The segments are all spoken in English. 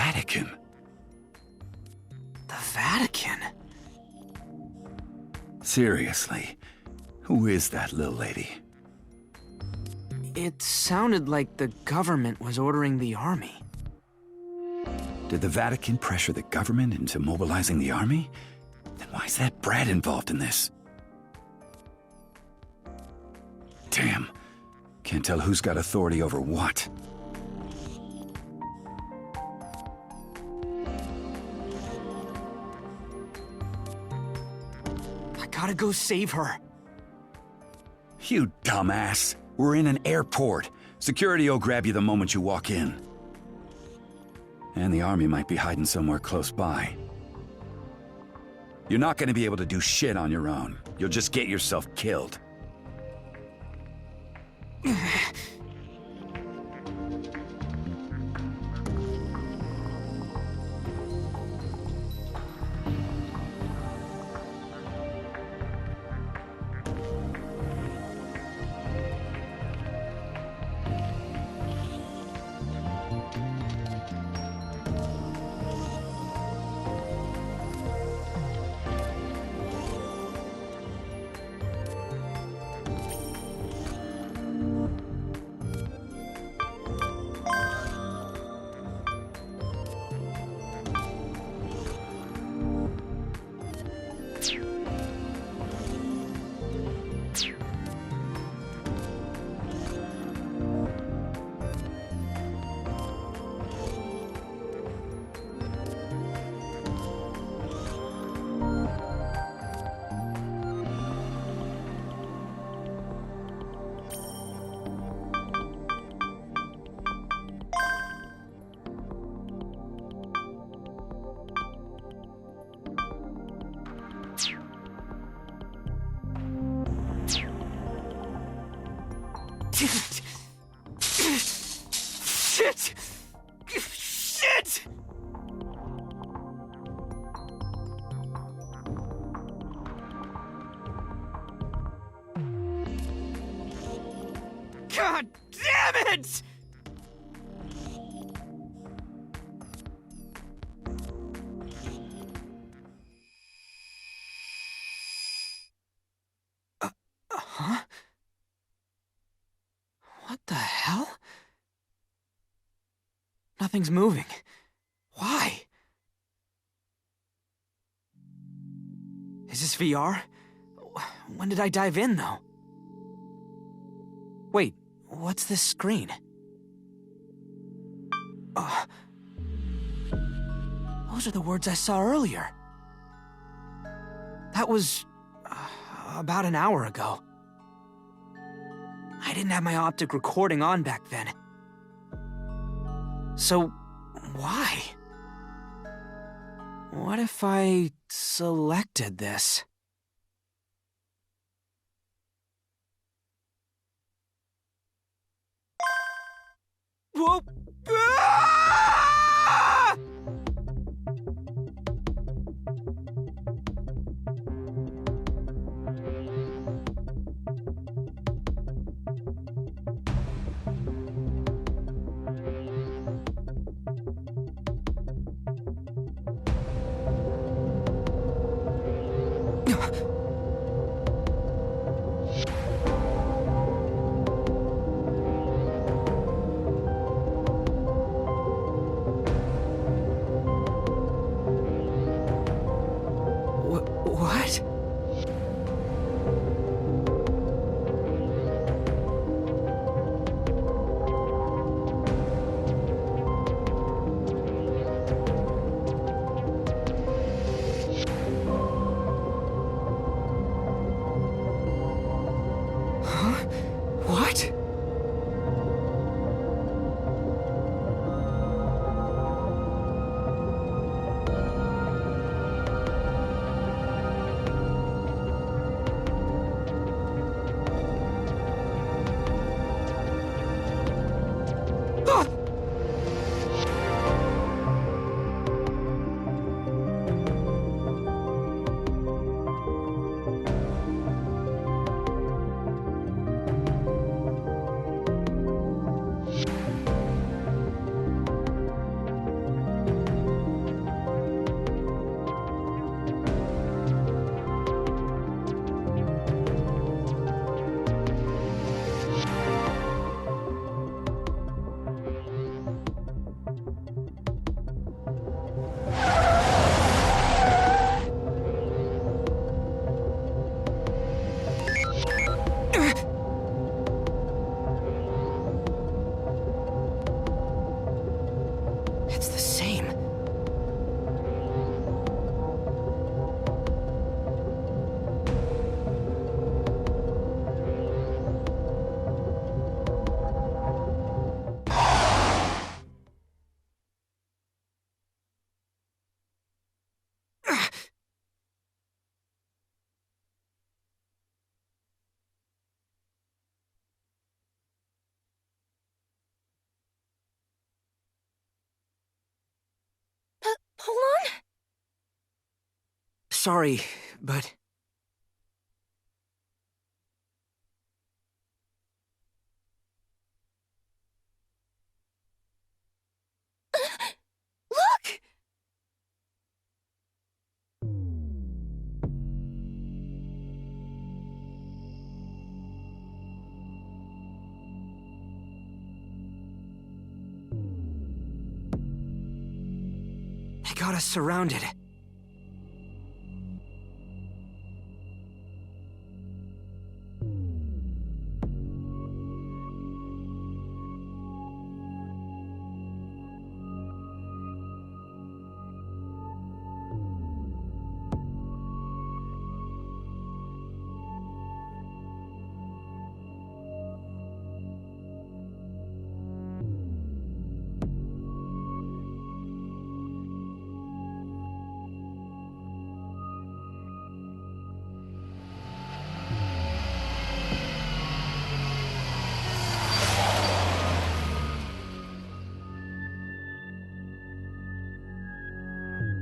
Vatican. The Vatican? Seriously, who is that little lady? It sounded like the government was ordering the army. Did the Vatican pressure the government into mobilizing the army? Then why is that Brad involved in this? Damn. Can't tell who's got authority over what. I gotta go save her. You dumbass. We're in an airport. Security will grab you the moment you walk in. And the army might be hiding somewhere close by. You're not gonna be able to do shit on your own. You'll just get yourself killed. Shit! Shit! God damn it! Huh? What the hell? Nothing's moving. Why? Is this VR? When did I dive in, though? Wait, what's this screen? Those are the words I saw earlier. That was about an hour ago. I didn't have my optic recording on back then. So, why? What if I selected this? Whoa! Ah! Sorry, but... Look! They got us surrounded.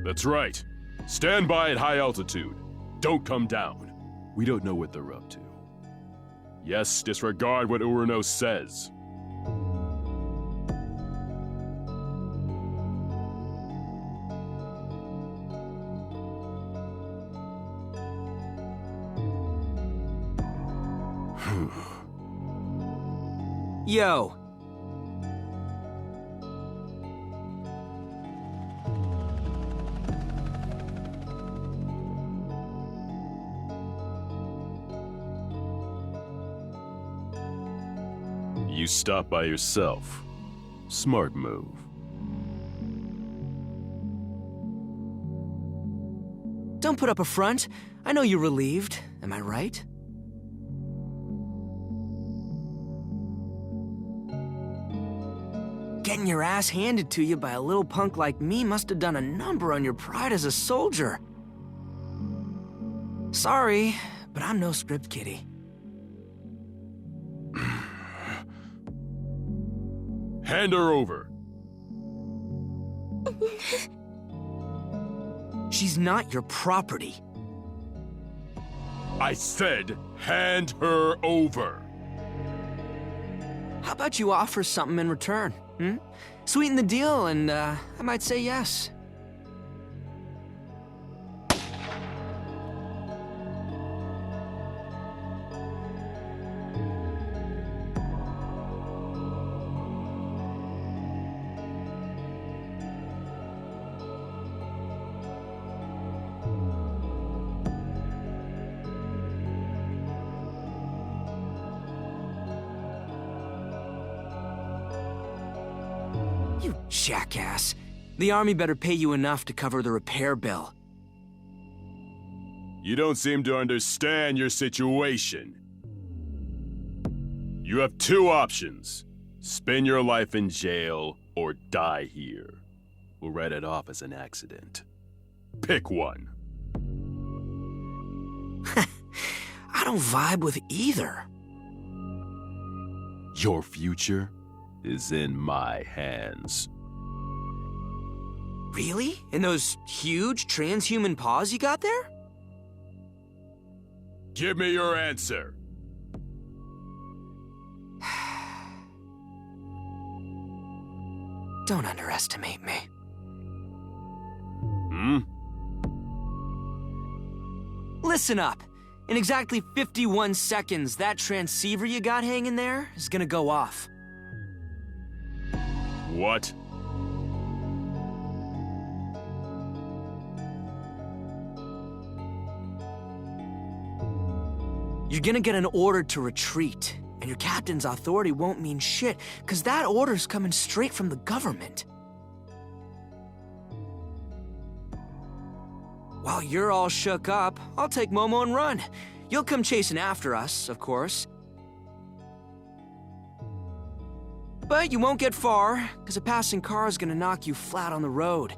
That's right. Stand by at high altitude. Don't come down. We don't know what they're up to. Yes, disregard what Urano says. Yo! You stop by yourself. Smart move. Don't put up a front. I know you're relieved. Am I right? Getting your ass handed to you by a little punk like me must have done a number on your pride as a soldier. Sorry, but I'm no script kiddie. Hand her over. She's not your property. I said, hand her over. How about you offer something in return, hmm? Sweeten the deal and, I might say yes. You jackass. The army better pay you enough to cover the repair bill. You don't seem to understand your situation. You have two options. Spend your life in jail or die here. We'll write it off as an accident. Pick one. I don't vibe with either. Your future is in my hands. Really? In those huge transhuman paws you got there? Give me your answer. Don't underestimate me. Hmm? Listen up. In exactly 51 seconds, that transceiver you got hanging there is gonna go off. What? You're gonna get an order to retreat, and your captain's authority won't mean shit, because that order's coming straight from the government. While you're all shook up, I'll take Momo and run. You'll come chasing after us, of course. But you won't get far, because a passing car is gonna knock you flat on the road.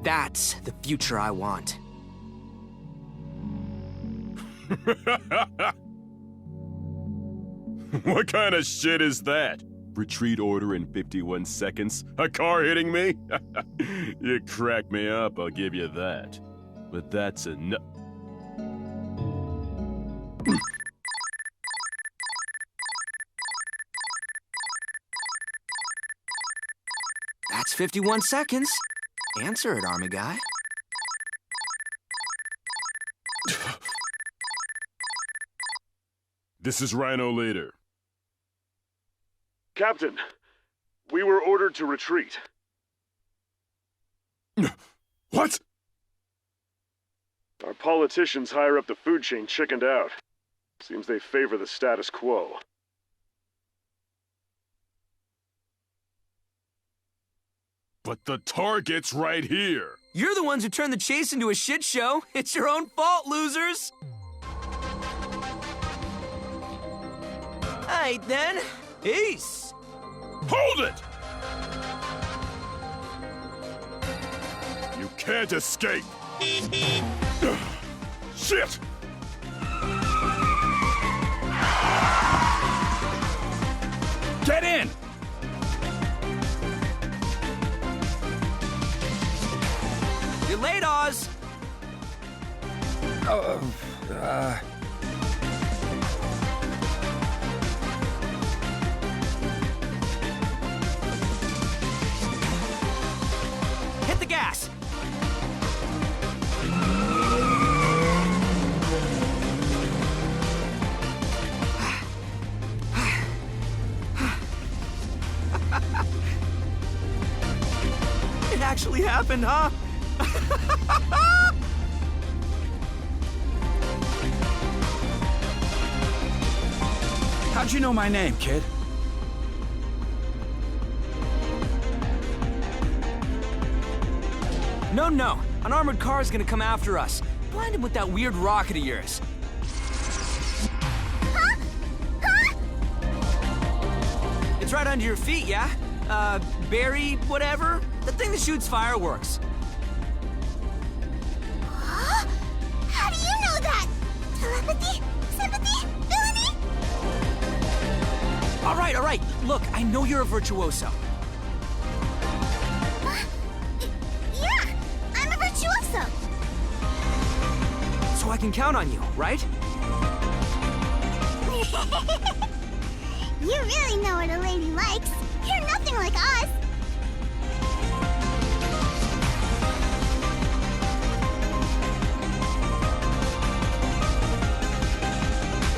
That's the future I want. What kind of shit is that? Retreat order in 51 seconds? A car hitting me? You crack me up, I'll give you that. But that's enough. That's 51 seconds. Answer it, Army guy. This is Rhino Leader. Captain, we were ordered to retreat. What? Our politicians higher up the food chain chickened out. Seems they favor the status quo. But the target's right here. You're the ones who turned the chase into a shit show. It's your own fault, losers. Alright then. Peace. Hold it! You can't escape. Shit! Get in! You're late, Oz. Hit the gas. It actually happened, huh? How'd you know my name, kid? No. An armored car is gonna come after us. Blind him with that weird rocket of yours. Huh? Huh? It's right under your feet, yeah? Barry, whatever? The thing that shoots fireworks. Huh? How do you know that? Telepathy? Sympathy? Villainy? All right. Look, I know you're a virtuoso. Yeah, I'm a virtuoso. So I can count on you, right? You really know what a lady likes. You're nothing like us.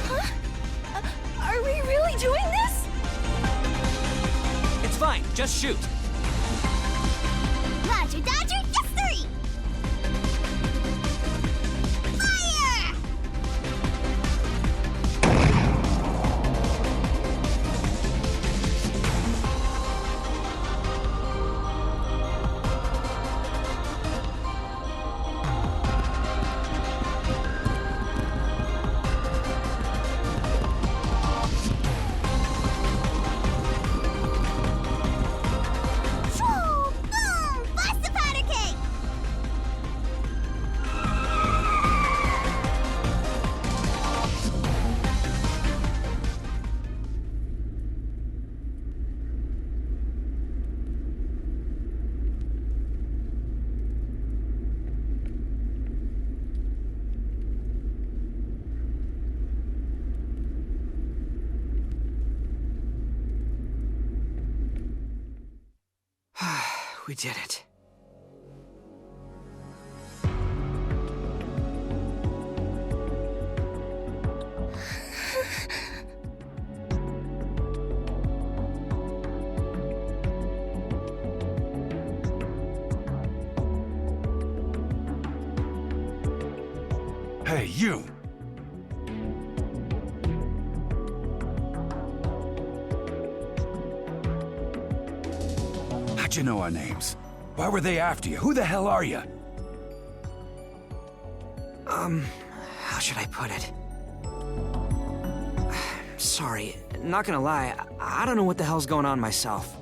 Huh? Are we really doing this? It's fine, just shoot. Roger, Dodger, yes, sir. Fire! Shoo! Boom! Blast the powder cake! We did it. Hey, you! How'd you know our names? Why were they after you? Who the hell are you? How should I put it? Sorry, not gonna lie, I don't know what the hell's going on myself.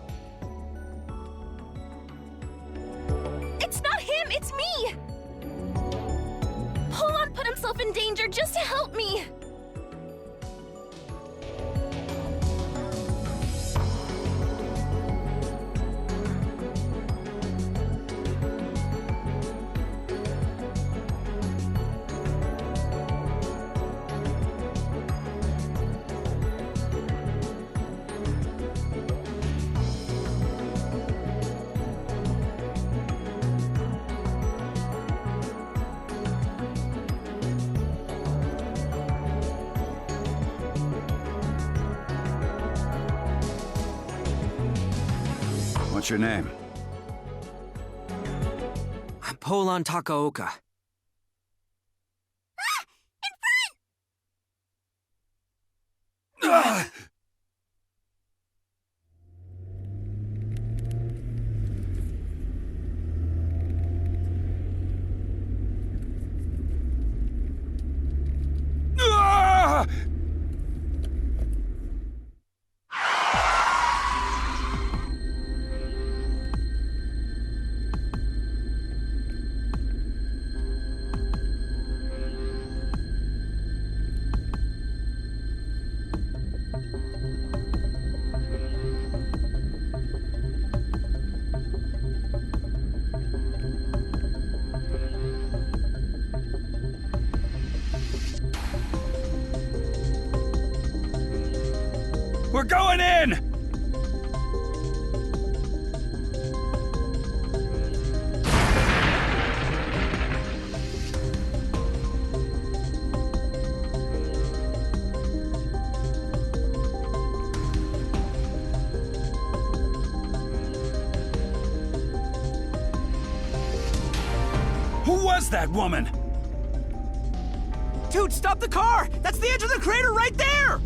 It's not him, it's me! Polan put himself in danger just to help me! What's your name? I'm Polon Takaoka. Ah! Ah! We're going in! Who was that woman? Dude, stop the car! That's the edge of the crater right there!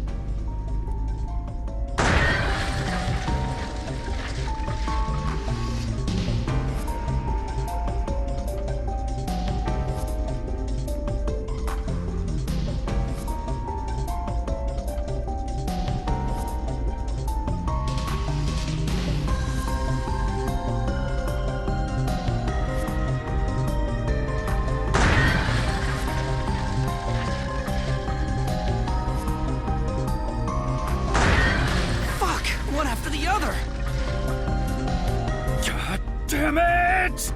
One after the other! God damn it!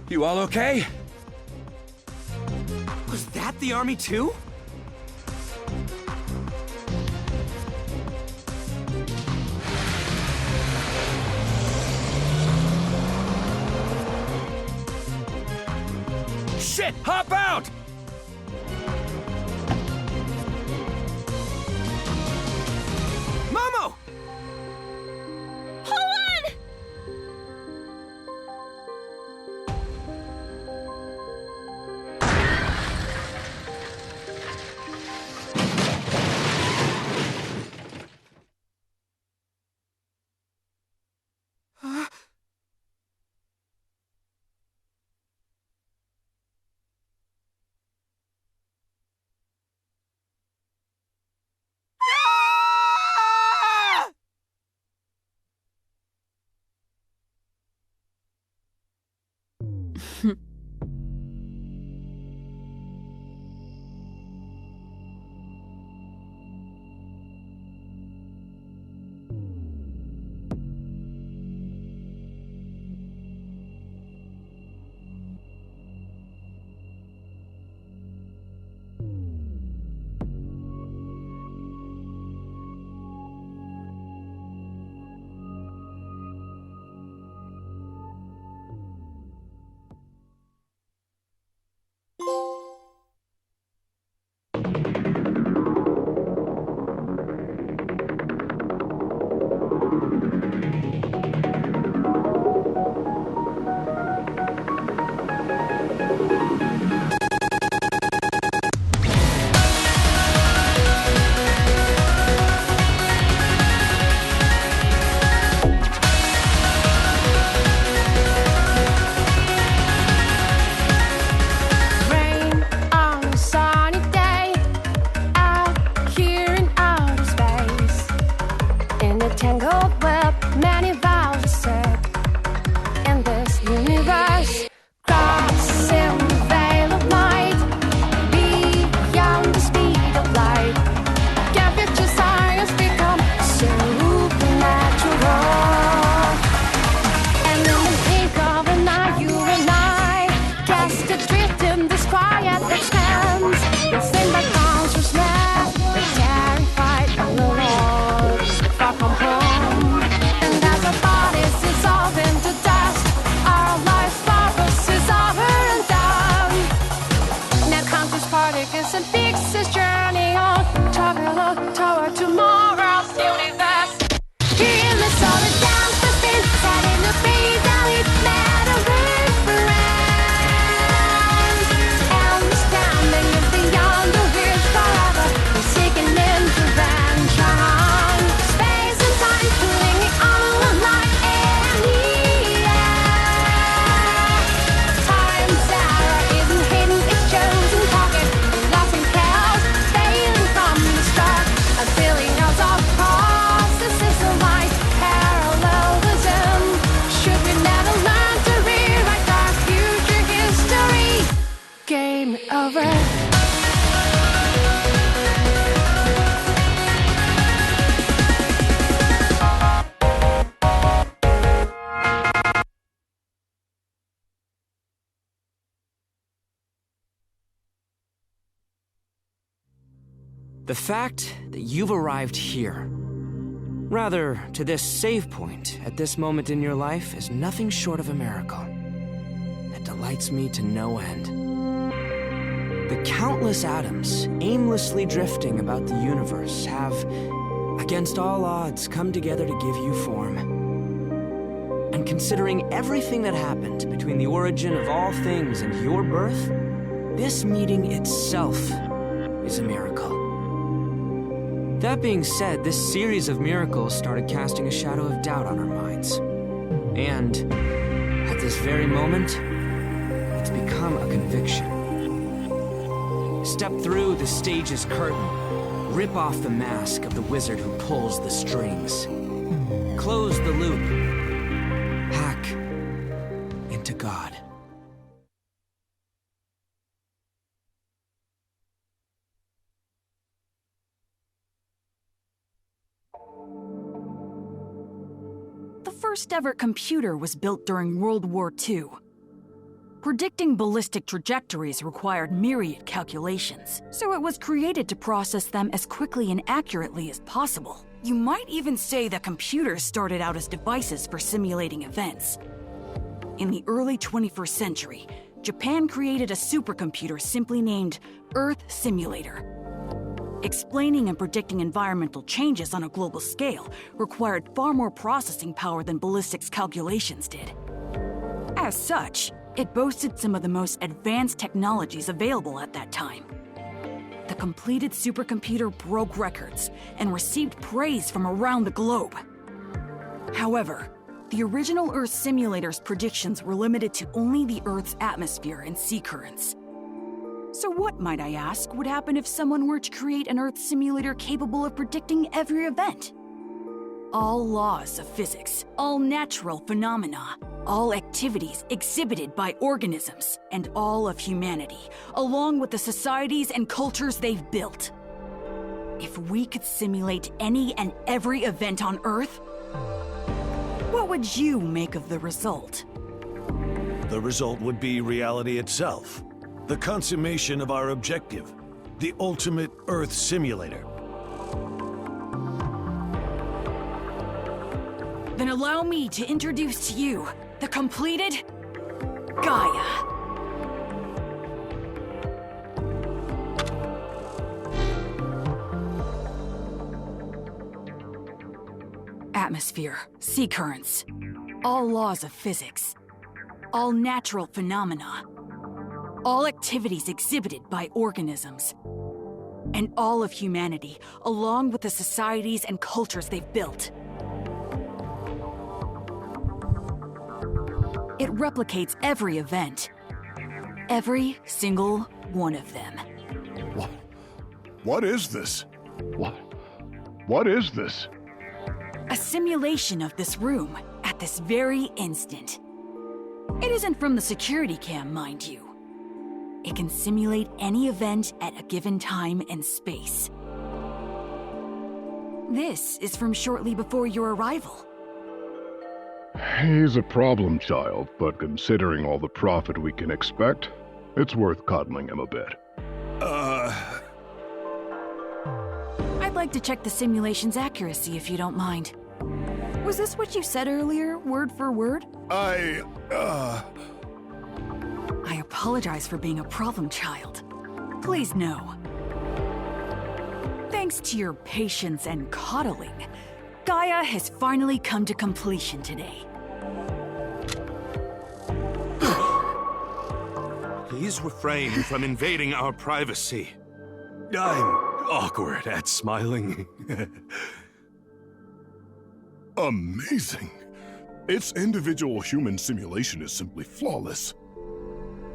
You all okay? Was that the army too? Shit! Hop out! Momo! Hold on! Now The fact that you've arrived here, rather to this save point at this moment in your life, is nothing short of a miracle. It delights me to no end. The countless atoms aimlessly drifting about the universe have, against all odds, come together to give you form. And considering everything that happened between the origin of all things and your birth, this meeting itself is a miracle. That being said, this series of miracles started casting a shadow of doubt on our minds. And at this very moment, it's become a conviction. Step through the stage's curtain, rip off the mask of the wizard who pulls the strings. Close the loop, hack into God. The first ever computer was built during World War II. Predicting ballistic trajectories required myriad calculations, so it was created to process them as quickly and accurately as possible. You might even say that computers started out as devices for simulating events. In the early 21st century, Japan created a supercomputer simply named Earth Simulator. Explaining and predicting environmental changes on a global scale required far more processing power than ballistics calculations did. As such, it boasted some of the most advanced technologies available at that time. The completed supercomputer broke records and received praise from around the globe. However, the original Earth simulator's predictions were limited to only the Earth's atmosphere and sea currents. So what, might I ask, would happen if someone were to create an Earth simulator capable of predicting every event? All laws of physics, all natural phenomena, all activities exhibited by organisms, and all of humanity, along with the societies and cultures they've built. If we could simulate any and every event on Earth, what would you make of the result? The result would be reality itself. The consummation of our objective. The ultimate Earth simulator. Then allow me to introduce to you the completed Gaia. Atmosphere, sea currents, all laws of physics, all natural phenomena, all activities exhibited by organisms, and all of humanity, along with the societies and cultures they've built. It replicates every event. Every single one of them. What is this? What is this? A simulation of this room at this very instant. It isn't from the security cam, mind you. It can simulate any event at a given time and space. This is from shortly before your arrival. He's a problem child, but considering all the profit we can expect, it's worth coddling him a bit. I'd like to check the simulation's accuracy if you don't mind. Was this what you said earlier, word for word? I apologize for being a problem child. Please know. Thanks to your patience and coddling, Gaia has finally come to completion today. Please refrain from invading our privacy. I'm awkward at smiling. Amazing. Its individual human simulation is simply flawless.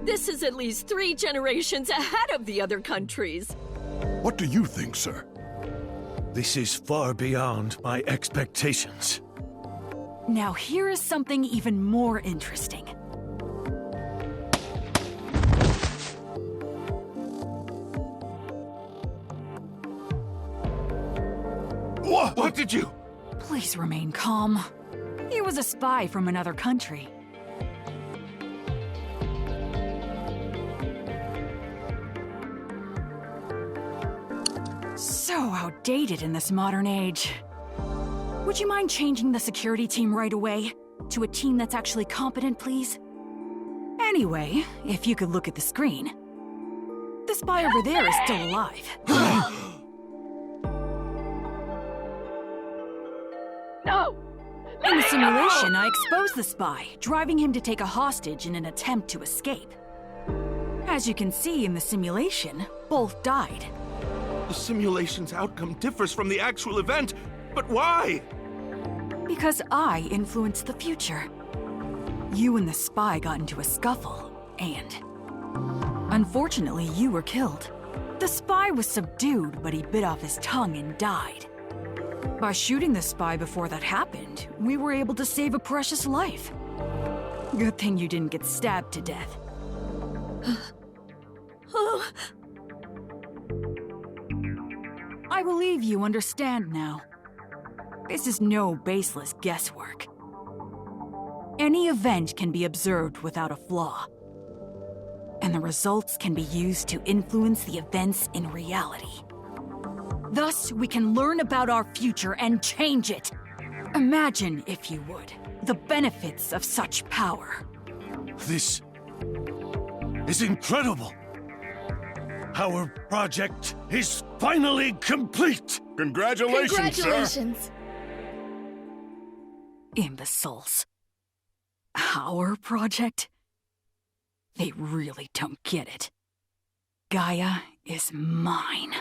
This is at least 3 generations ahead of the other countries. What do you think, sir? This is far beyond my expectations. Now here is something even more interesting. What did you... Please remain calm. He was a spy from another country. So outdated in this modern age. Would you mind changing the security team right away? To a team that's actually competent, please? Anyway, if you could look at the screen. The spy over there is still alive. No! In the simulation, I exposed the spy, driving him to take a hostage in an attempt to escape. As you can see in the simulation, both died. The simulation's outcome differs from the actual event, but why? Because I influenced the future. You and the spy got into a scuffle, and... unfortunately, you were killed. The spy was subdued, but he bit off his tongue and died. By shooting the spy before that happened, we were able to save a precious life. Good thing you didn't get stabbed to death. Oh, I believe you understand now. This is no baseless guesswork. Any event can be observed without a flaw. And the results can be used to influence the events in reality. Thus, we can learn about our future and change it. Imagine, if you would, the benefits of such power. This is incredible. Our project is finally complete. Congratulations, Congratulations. Imbeciles. Our project? They really don't get it. Gaia is mine.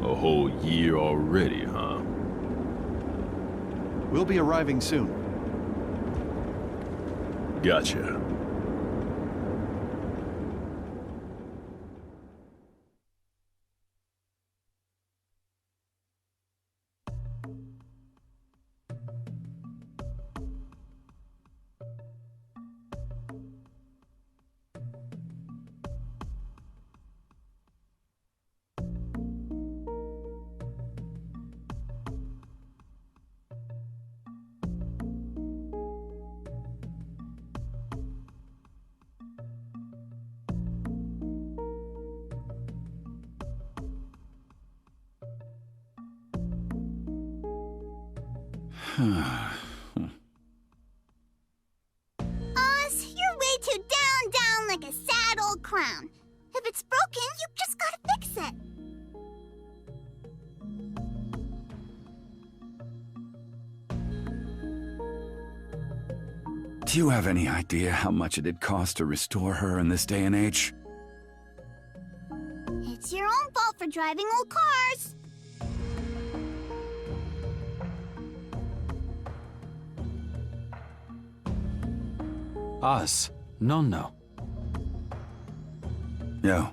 A whole year already, huh? We'll be arriving soon. Gotcha. Oz, you're way too down like a sad old clown. If it's broken, you just gotta fix it. Do you have any idea how much it'd cost to restore her in this day and age? It's your own fault for driving old cars. Oz, no. Yo.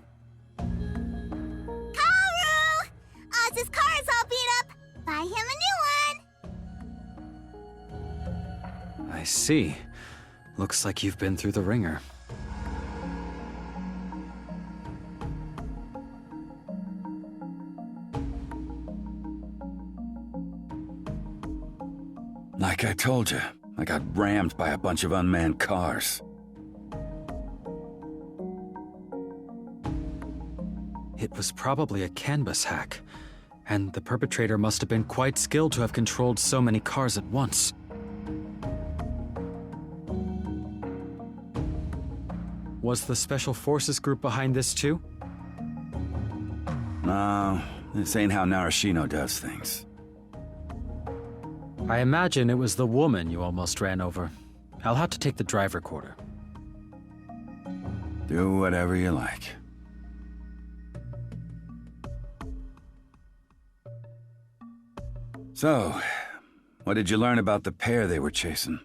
Kaoru! Oz's car is all beat up. Buy him a new one. I see. Looks like you've been through the ringer. Like I told you, I got rammed by a bunch of unmanned cars. It was probably a canvas hack, and the perpetrator must have been quite skilled to have controlled so many cars at once. Was the Special Forces group behind this too? No, this ain't how Narashino does things. I imagine it was the woman you almost ran over. I'll have to take the drive recorder. Do whatever you like. So, what did you learn about the pair they were chasing?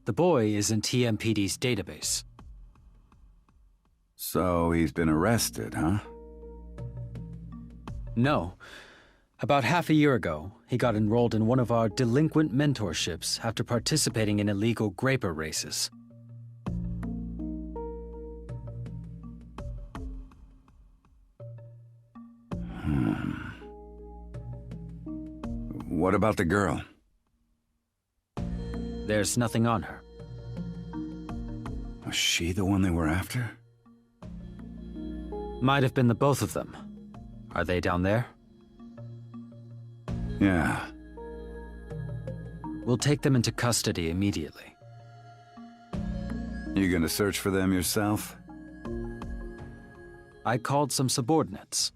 The boy is in TMPD's database. So he's been arrested, huh? No. About half a year ago, he got enrolled in one of our delinquent mentorships after participating in illegal graper races. What about the girl? There's nothing on her. Was she the one they were after? Might have been the both of them. Are they down there? Yeah. We'll take them into custody immediately. You gonna search for them yourself? I called some subordinates.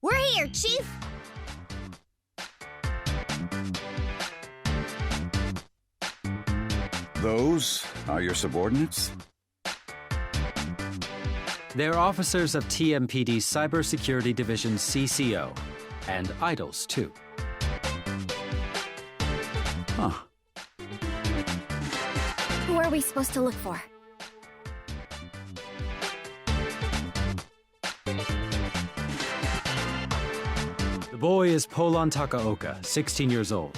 We're here, Chief! Those are your subordinates? They're officers of TMPD Cybersecurity Division CCO, and idols, too. Huh. Who are we supposed to look for? The boy is Polon Takaoka, 16 years old.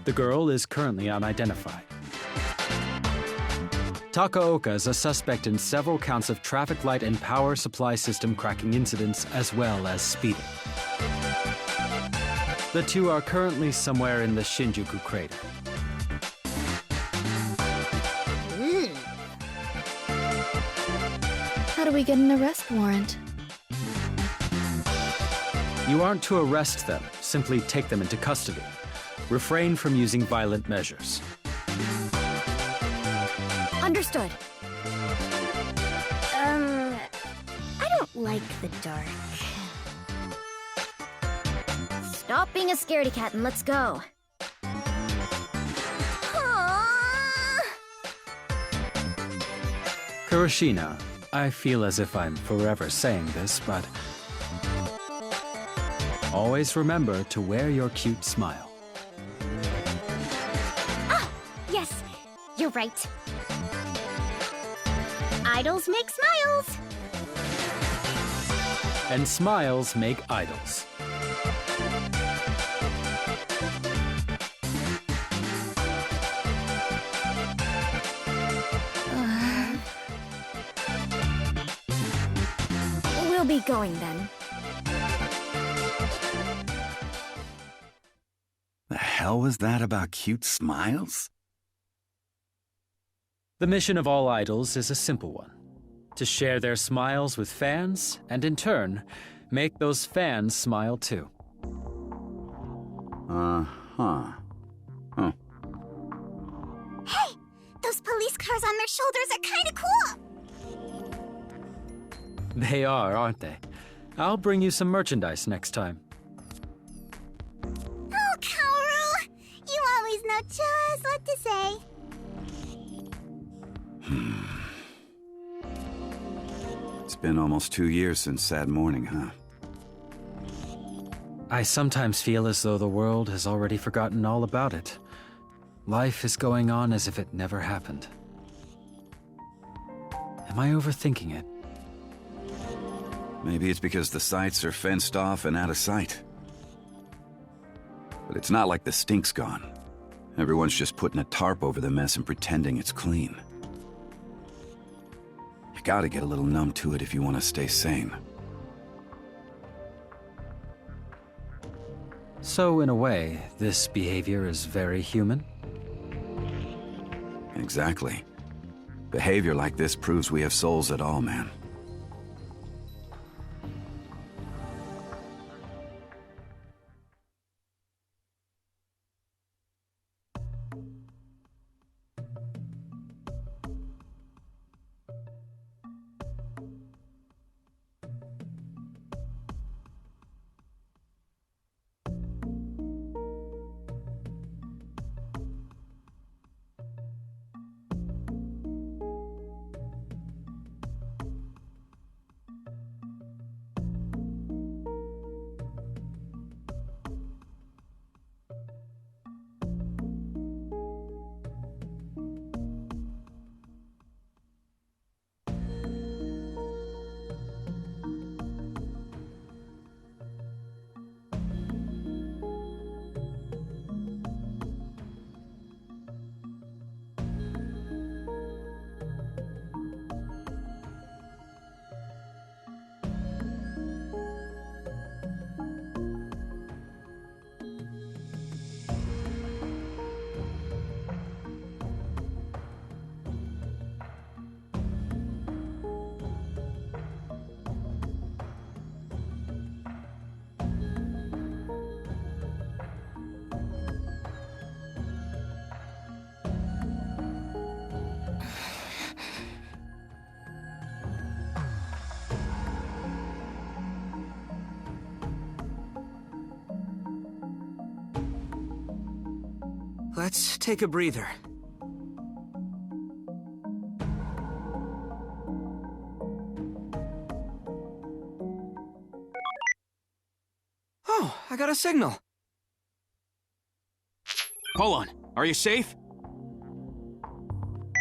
The girl is currently unidentified. Takaoka is a suspect in several counts of traffic light and power supply system cracking incidents, as well as speeding. The two are currently somewhere in the Shinjuku crater. How do we get an arrest warrant? You aren't to arrest them, simply take them into custody. Refrain from using violent measures. Understood. I don't like the dark. Stop being a scaredy cat and let's go. Kurashina, I feel as if I'm forever saying this, but always remember to wear your cute smile. Ah, yes, you're right. Idols make smiles. And smiles make idols. We'll be going then. The hell was that about cute smiles? The mission of all idols is a simple one. To share their smiles with fans, and in turn, make those fans smile too. Uh-huh. Huh. Hey! Those police cars on their shoulders are kinda cool! They are, aren't they? I'll bring you some merchandise next time. Oh, Kaoru! You always know just what to say. It's been almost 2 years since Sad Morning, huh? I sometimes feel as though the world has already forgotten all about it. Life is going on as if it never happened. Am I overthinking it? Maybe it's because the sites are fenced off and out of sight. But it's not like the stink's gone. Everyone's just putting a tarp over the mess and pretending it's clean. You gotta get a little numb to it if you want to stay sane. So, in a way, this behavior is very human? Exactly. Behavior like this proves we have souls at all, man. let's take a breather. Oh, I got a signal. Hold on, are you safe?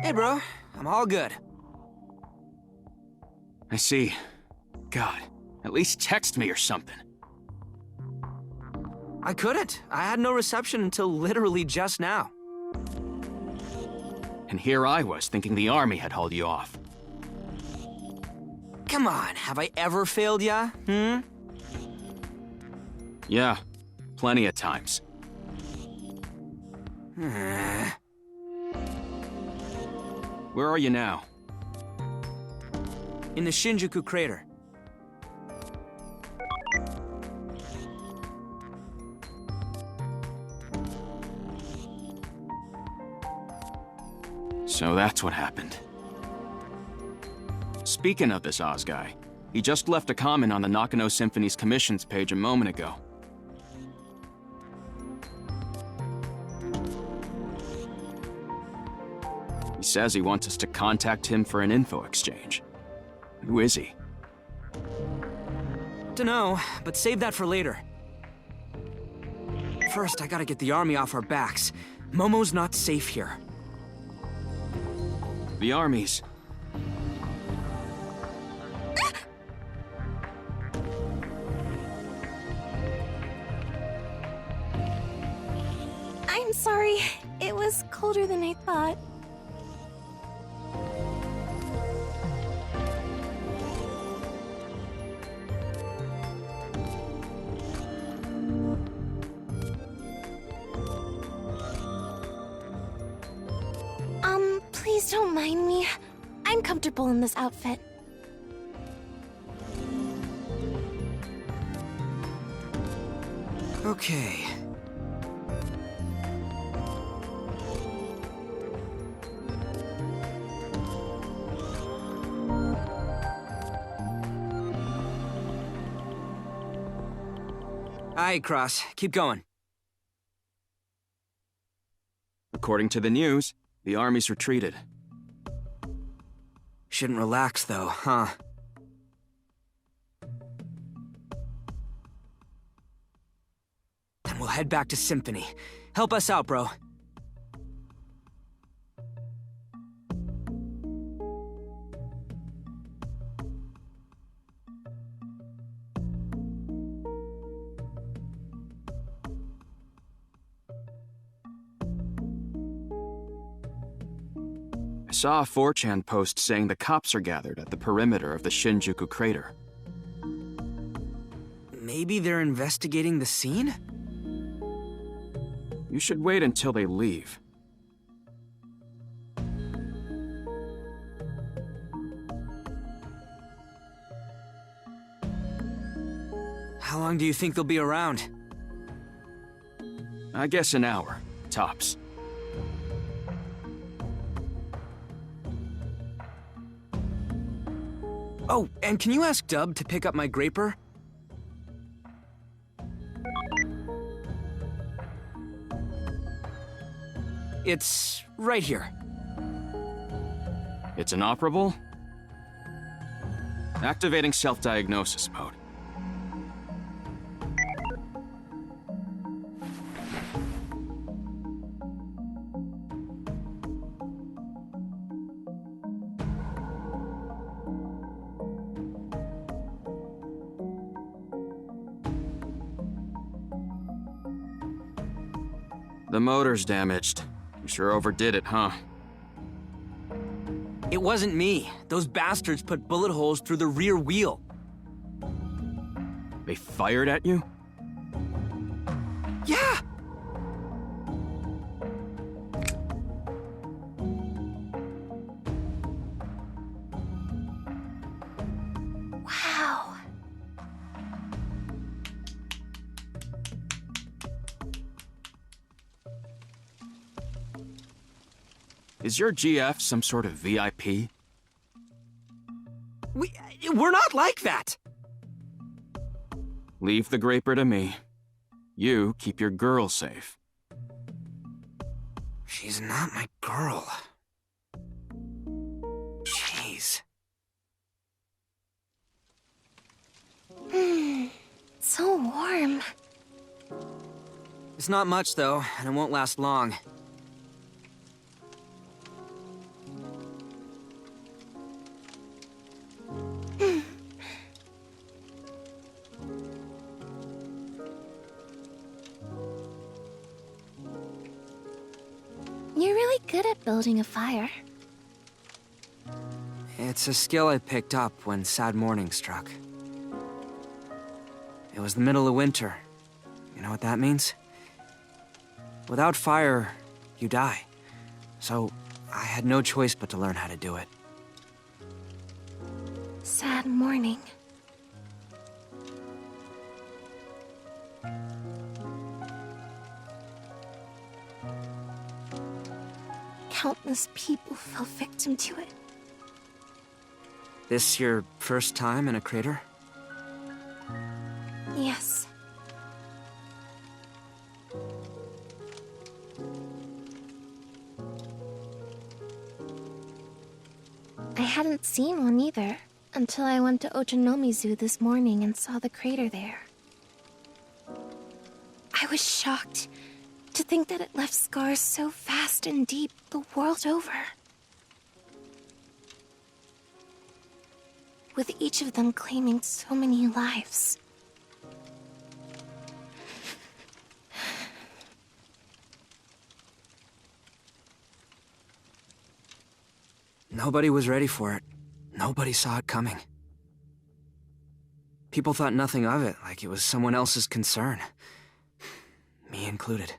Hey, bro, I'm all good. I see. God, at least text me or something. I couldn't. I had no reception until literally just now. And here I was thinking the army had hauled you off. Come on, have I ever failed ya? Yeah, plenty of times. Where are you now? In the Shinjuku crater. So that's what happened. Speaking of this Oz guy, he just left a comment on the Nakano Symphony's commissions page a moment ago. He says he wants us to contact him for an info exchange. Who is he? Dunno, but save that for later. First, I gotta get the army off our backs. Momo's not safe here. The armies. I'm sorry. It was colder than I thought. Please don't mind me. I'm comfortable in this outfit. Okay. Aye, Cross. Keep going. According to the news, the army's retreated. Shouldn't relax, though, huh? Then we'll head back to Symphony. Help us out, bro. I saw a 4chan post saying the cops are gathered at the perimeter of the Shinjuku crater. Maybe they're investigating the scene? You should wait until they leave. How long do you think they'll be around? I guess an hour, tops. Oh, and can you ask Dub to pick up my Graper? It's right here. It's inoperable? Activating self-diagnosis mode. The motor's damaged. You sure overdid it, huh? It wasn't me. Those bastards put bullet holes through the rear wheel. They fired at you? Yeah! Wow. Is your GF some sort of VIP? We're not like that! Leave the Graper to me. You keep your girl safe. She's not my girl. Jeez. So warm. It's not much, though, and it won't last long. You're really good at building a fire. It's a skill I picked up when Sad Morning struck. It was the middle of winter. You know what that means? Without fire, you die. So, I had no choice but to learn how to do it. Sad morning. Countless people fell victim to it. This your first time in a crater? Yes. I hadn't seen one either, until I went to Ochanomizu this morning and saw the crater there. I was shocked to think that it left scars so vast and deep the world over. With each of them claiming so many lives. Nobody was ready for it. Nobody saw it coming. People thought nothing of it, like it was someone else's concern. Me included.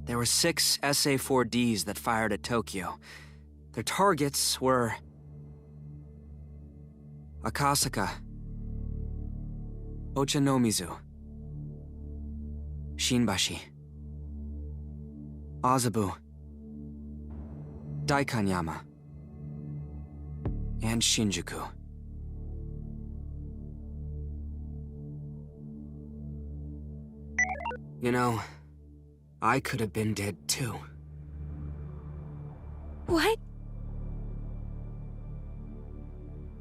There were 6 SA-4Ds that fired at Tokyo. Their targets were Akasaka, Ochanomizu, Shinbashi, Azabu, Daikanyama, and Shinjuku. You know, I could have been dead too. What?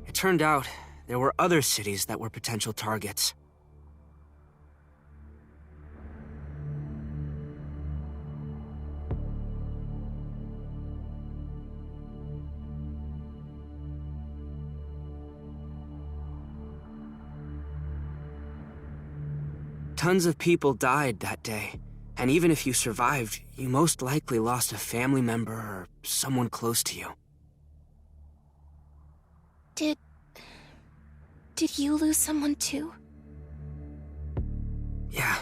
It turned out there were other cities that were potential targets. Tons of people died that day. And even if you survived, you most likely lost a family member or someone close to you. Did you lose someone too? Yeah.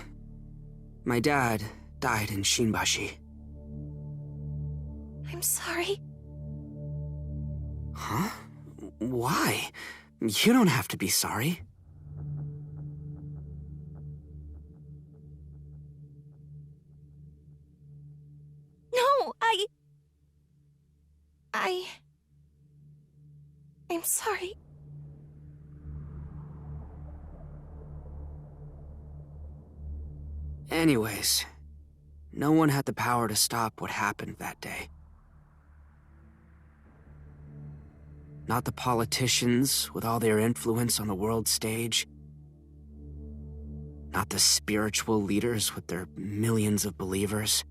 My dad died in Shinbashi. I'm sorry. Huh? Why? You don't have to be sorry. No, I'm sorry. Anyways, no one had the power to stop what happened that day. Not the politicians with all their influence on the world stage. Not the spiritual leaders with their millions of believers.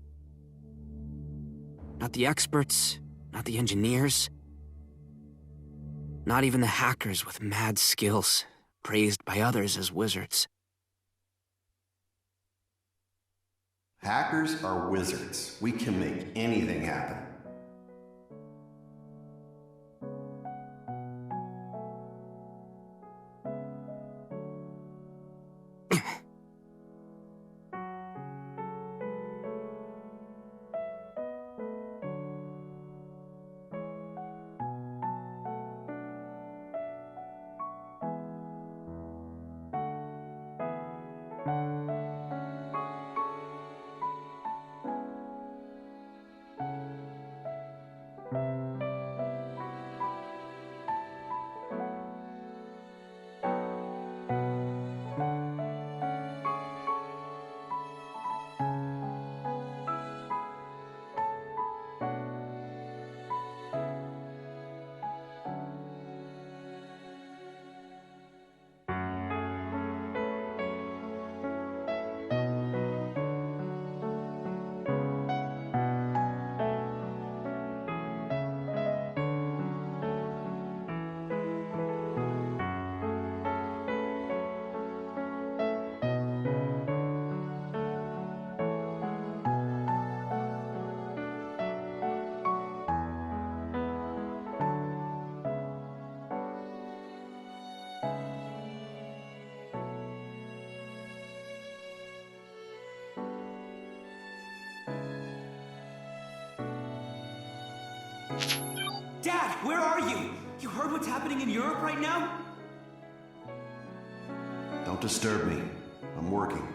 Not the experts, not the engineers. Not even the hackers with mad skills, praised by others as wizards. Hackers are wizards. We can make anything happen. where are you? You heard what's happening in Europe right now? Don't disturb me. I'm working.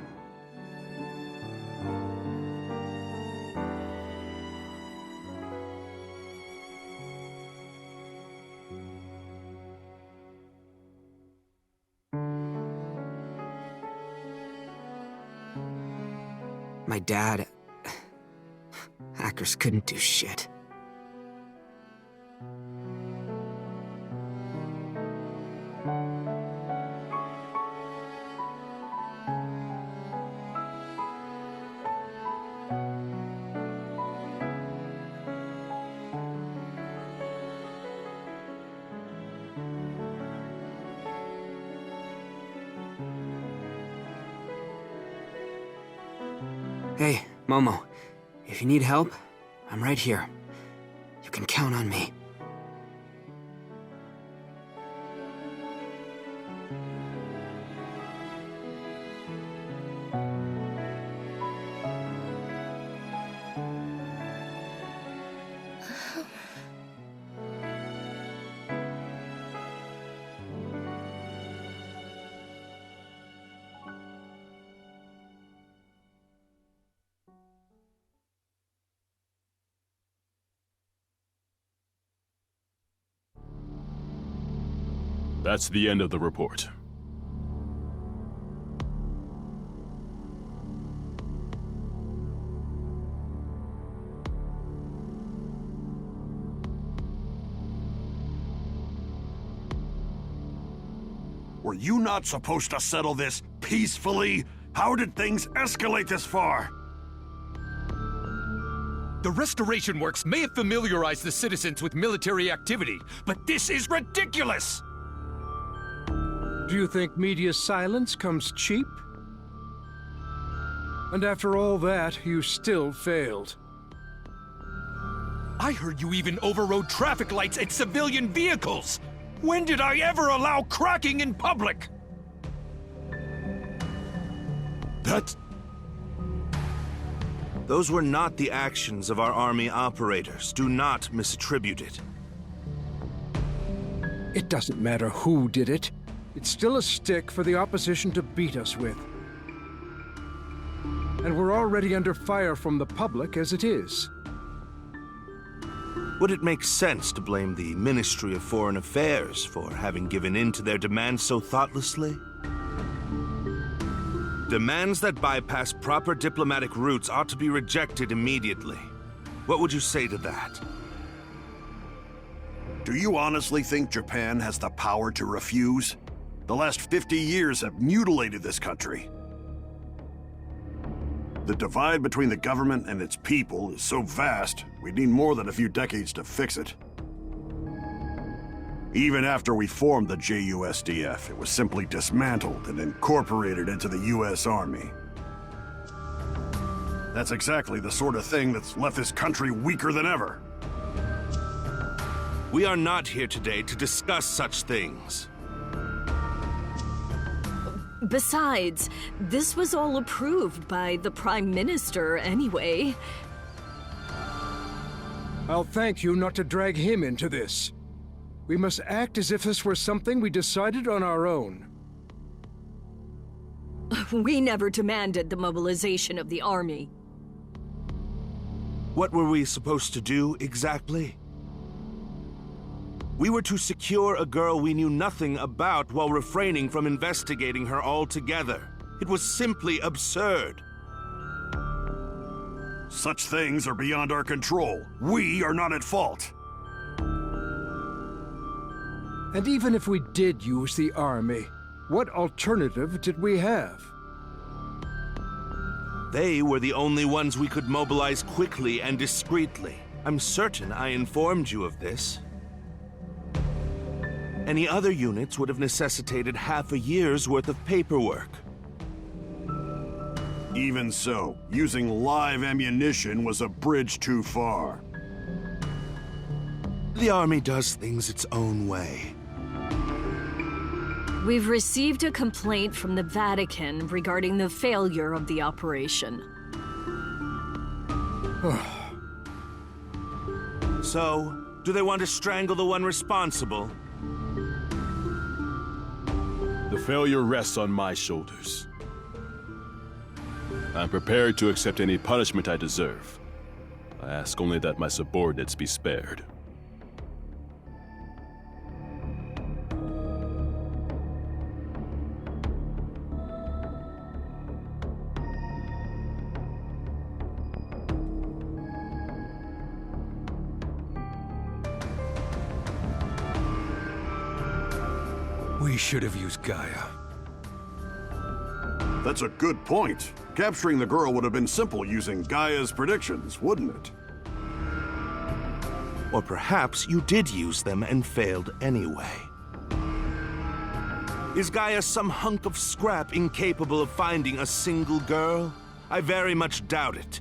My dad... Hackers couldn't do shit. Hey, Momo. If you need help, I'm right here. You can count on me. That's the end of the report. Were you not supposed to settle this peacefully? How did things escalate this far? The restoration works may have familiarized the citizens with military activity, but this is ridiculous! Do you think media silence comes cheap? And after all that, you still failed. I heard you even overrode traffic lights and civilian vehicles! When did I ever allow cracking in public? Those were not the actions of our army operators. Do not misattribute it. It doesn't matter who did it. It's still a stick for the opposition to beat us with. And we're already under fire from the public as it is. Would it make sense to blame the Ministry of Foreign Affairs for having given in to their demands so thoughtlessly? Demands that bypass proper diplomatic routes ought to be rejected immediately. What would you say to that? Do you honestly think Japan has the power to refuse? The last 50 years have mutilated this country. The divide between the government and its people is so vast, we'd need more than a few decades to fix it. Even after we formed the JUSDF, it was simply dismantled and incorporated into the U.S. Army. That's exactly the sort of thing that's left this country weaker than ever. We are not here today to discuss such things. Besides, this was all approved by the Prime Minister anyway. I'll thank you not to drag him into this. We must act as if this were something we decided on our own. We never demanded the mobilization of the army. What were we supposed to do exactly? We were to secure a girl we knew nothing about while refraining from investigating her altogether. It was simply absurd. Such things are beyond our control. We are not at fault. And even if we did use the army, what alternative did we have? They were the only ones we could mobilize quickly and discreetly. I'm certain I informed you of this. Any other units would have necessitated half a year's worth of paperwork. Even so, using live ammunition was a bridge too far. The army does things its own way. We've received a complaint from the Vatican regarding the failure of the operation. So, Do they want to strangle the one responsible? The failure rests on my shoulders. I'm prepared to accept any punishment I deserve. I ask only that my subordinates be spared. We should have used Gaia. That's a good point. Capturing the girl would have been simple using Gaia's predictions, wouldn't it? Or perhaps you did use them and failed anyway. Is Gaia some hunk of scrap incapable of finding a single girl? I very much doubt it.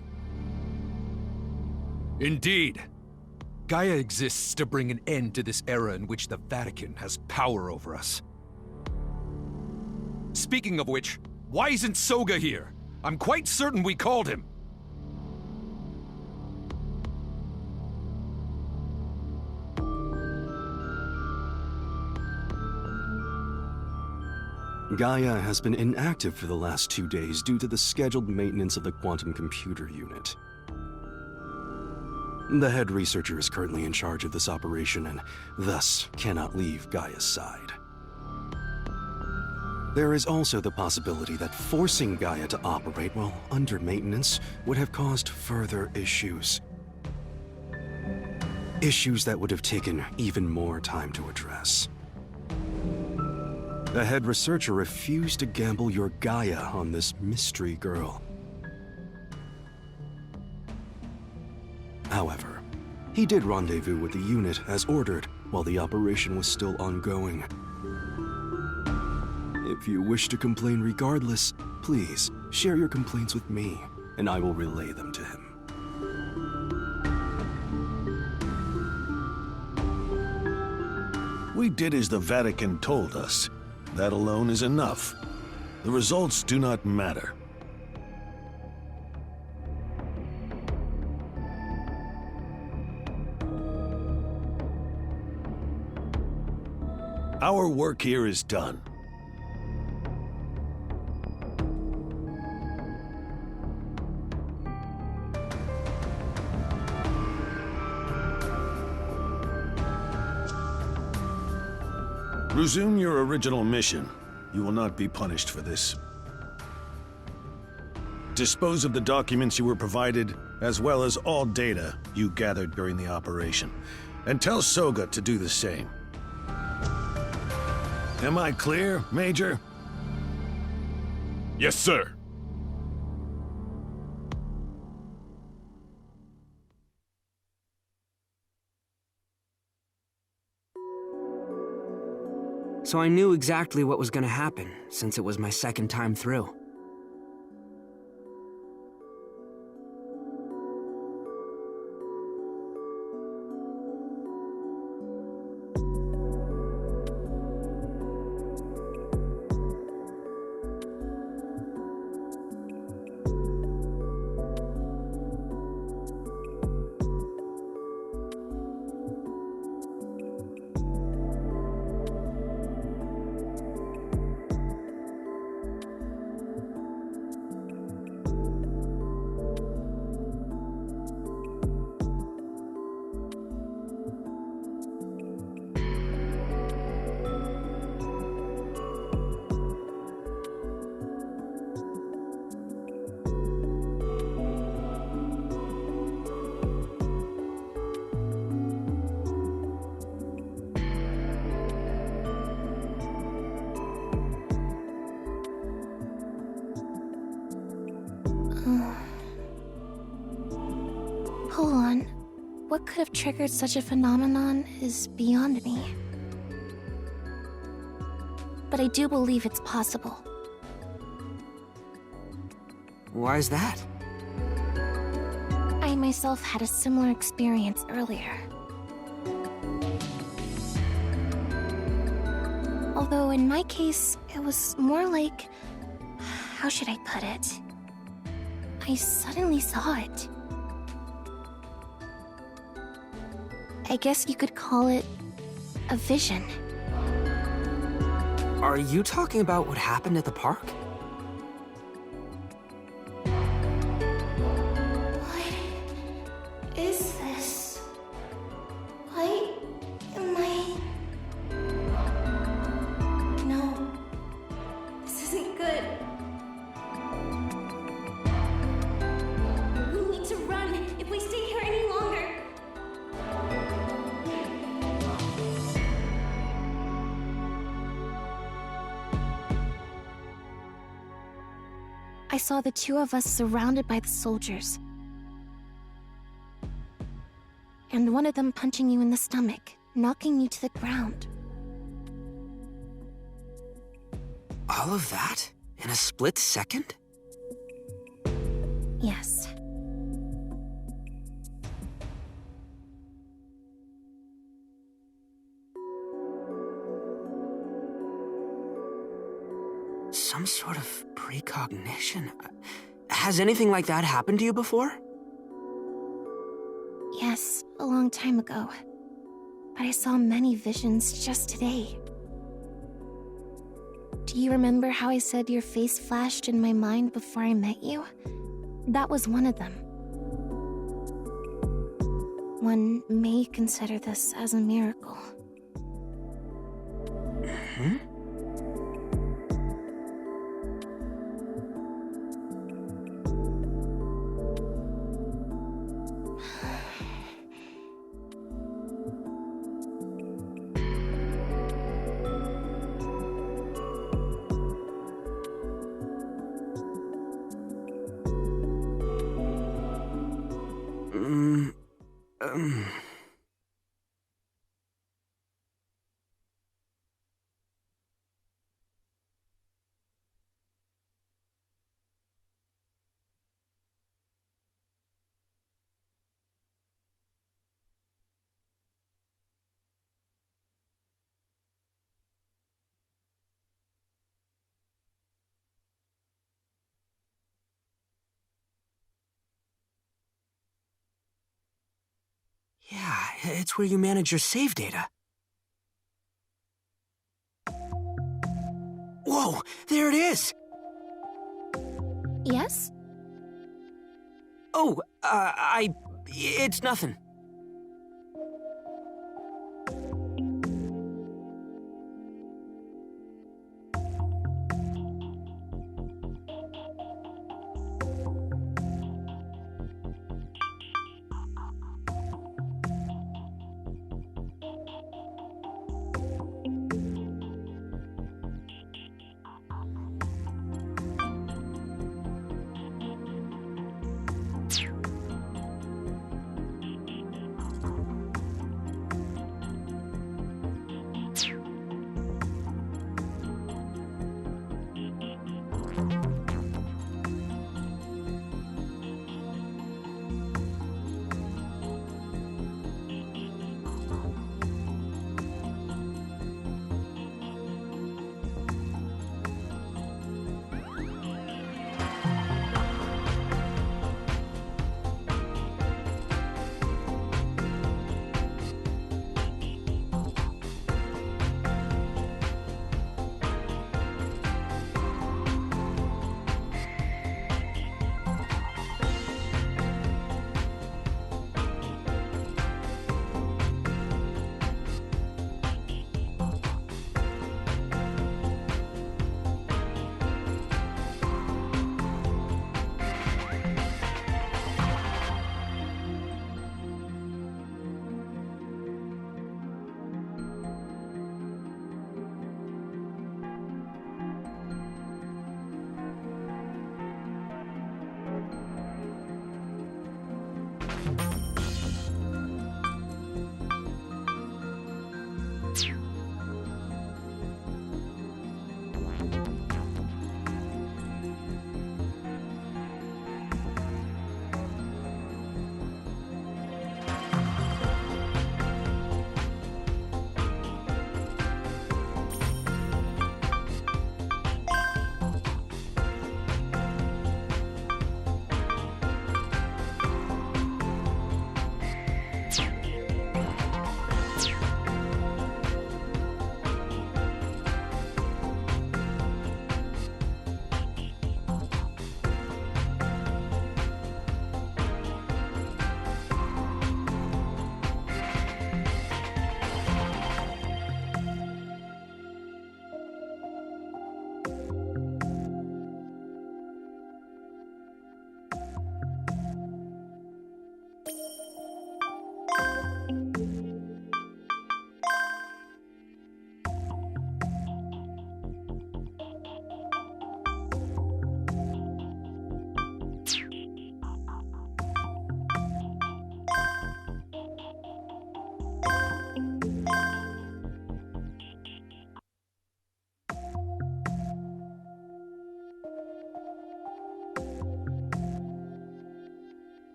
Indeed. Gaia exists to bring an end to this era in which the Vatican has power over us. Speaking of which, why isn't Soga here? I'm quite certain we called him. Gaia has been inactive for the last 2 days due to the scheduled maintenance of the quantum computer unit. The head researcher is currently in charge of this operation and thus cannot leave Gaia's side. There is also the possibility that forcing Gaia to operate while under maintenance would have caused further issues. Issues that would have taken even more time to address. The head researcher refused to gamble your Gaia on this mystery girl. However, he did rendezvous with the unit as ordered while the operation was still ongoing. If you wish to complain regardless, please share your complaints with me, and I will relay them to him. We did as the Vatican told us. That alone is enough. The results do not matter. Our work here is done. Resume your original mission. You will not be punished for this. Dispose of the documents you were provided, as well as all data you gathered during the operation. And tell Soga to do the same. Am I clear, Major? Yes, sir. So I knew exactly what was going to happen, since it was my second time through. Hold on. What could have triggered such a phenomenon is beyond me. But I do believe it's possible. Why is that? I myself had a similar experience earlier. Although in my case, it was more like... how should I put it? I suddenly saw it. I guess you could call it a vision. Are you talking about what happened at the park? What is this? Why am I... No. This isn't good. We need to run if we stay here any longer. I saw the two of us surrounded by the soldiers. And one of them punching you in the stomach, knocking you to the ground. All of that? In a split second? Yes. Some sort of precognition. Has anything like that happened to you before? Yes, a long time ago. But I saw many visions just today. Do you remember how I said your face flashed in my mind before I met you? That was one of them. One may consider this as a miracle. Mm-hmm. Yeah, it's where you manage your save data. Whoa, there it is! Yes? Oh, it's nothing.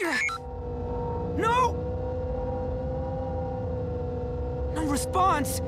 No! No response!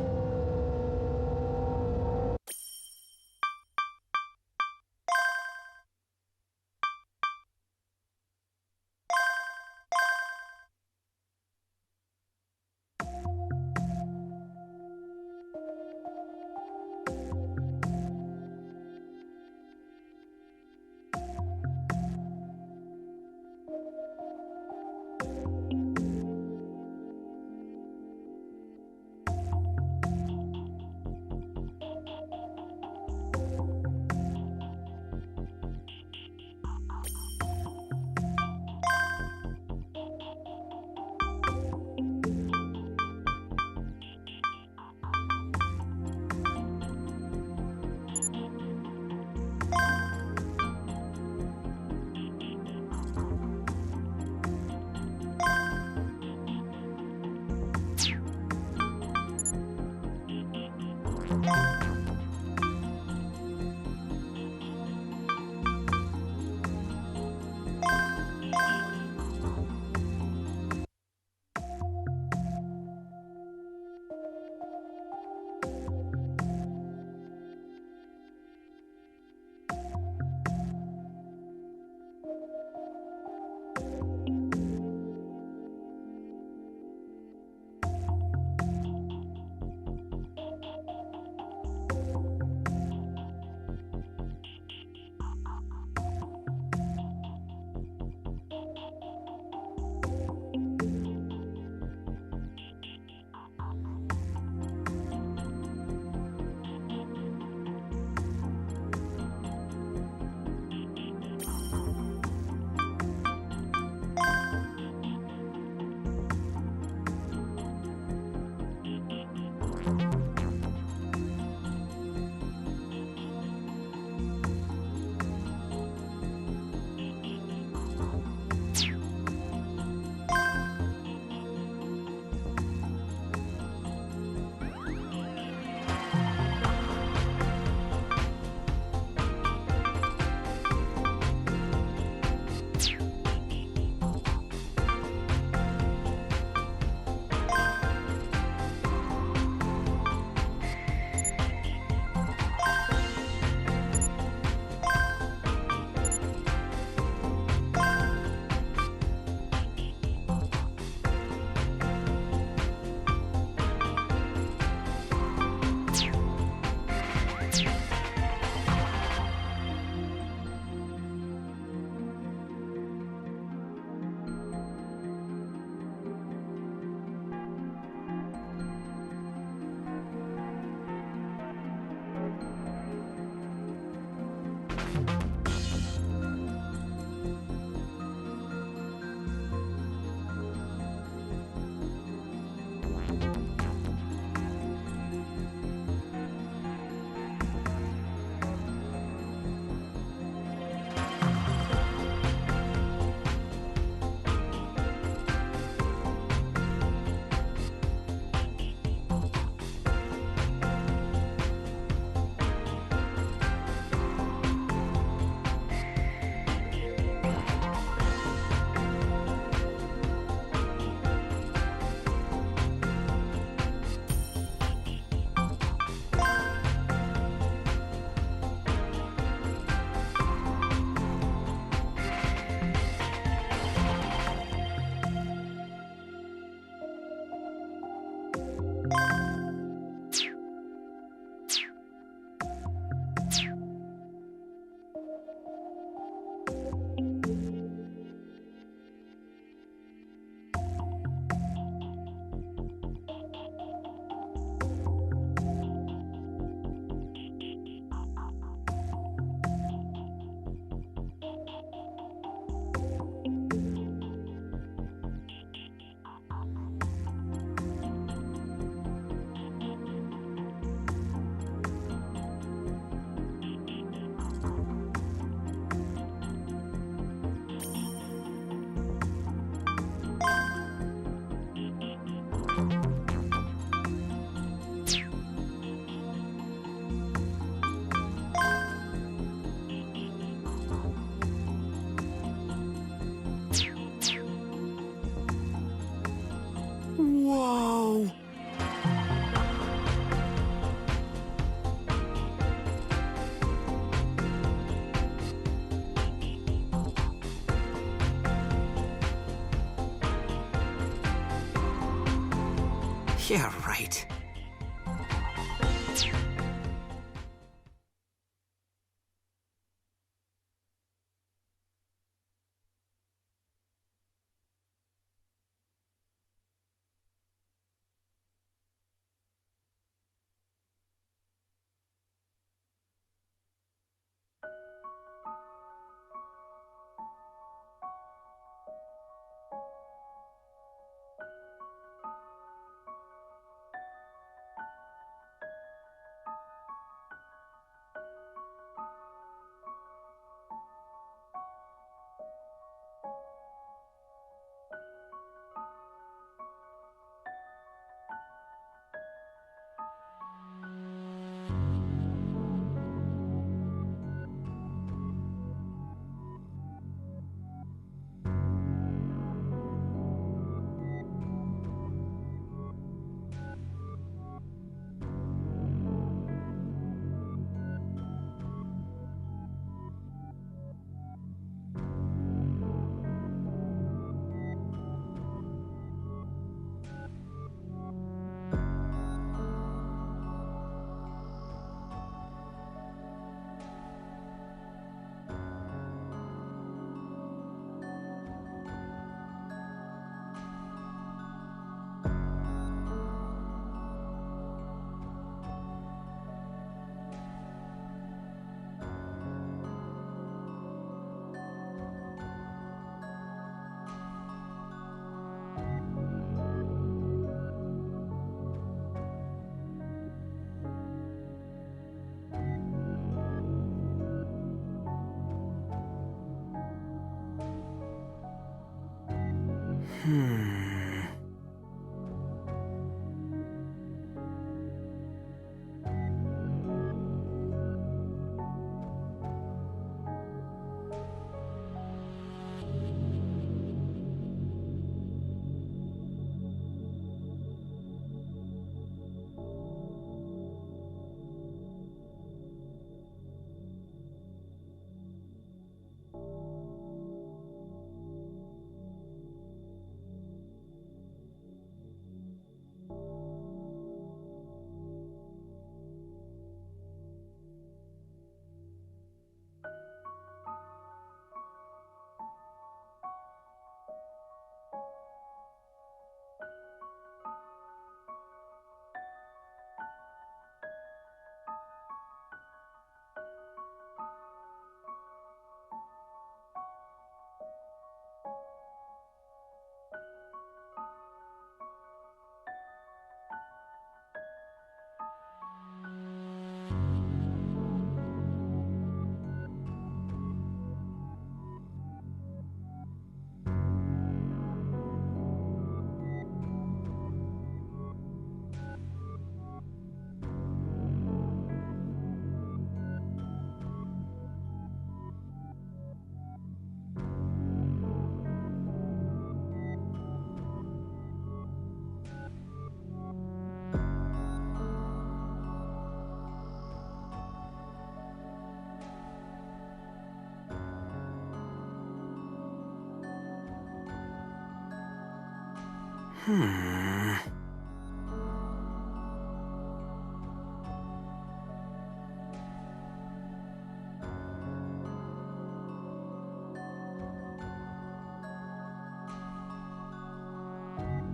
Yeah, right.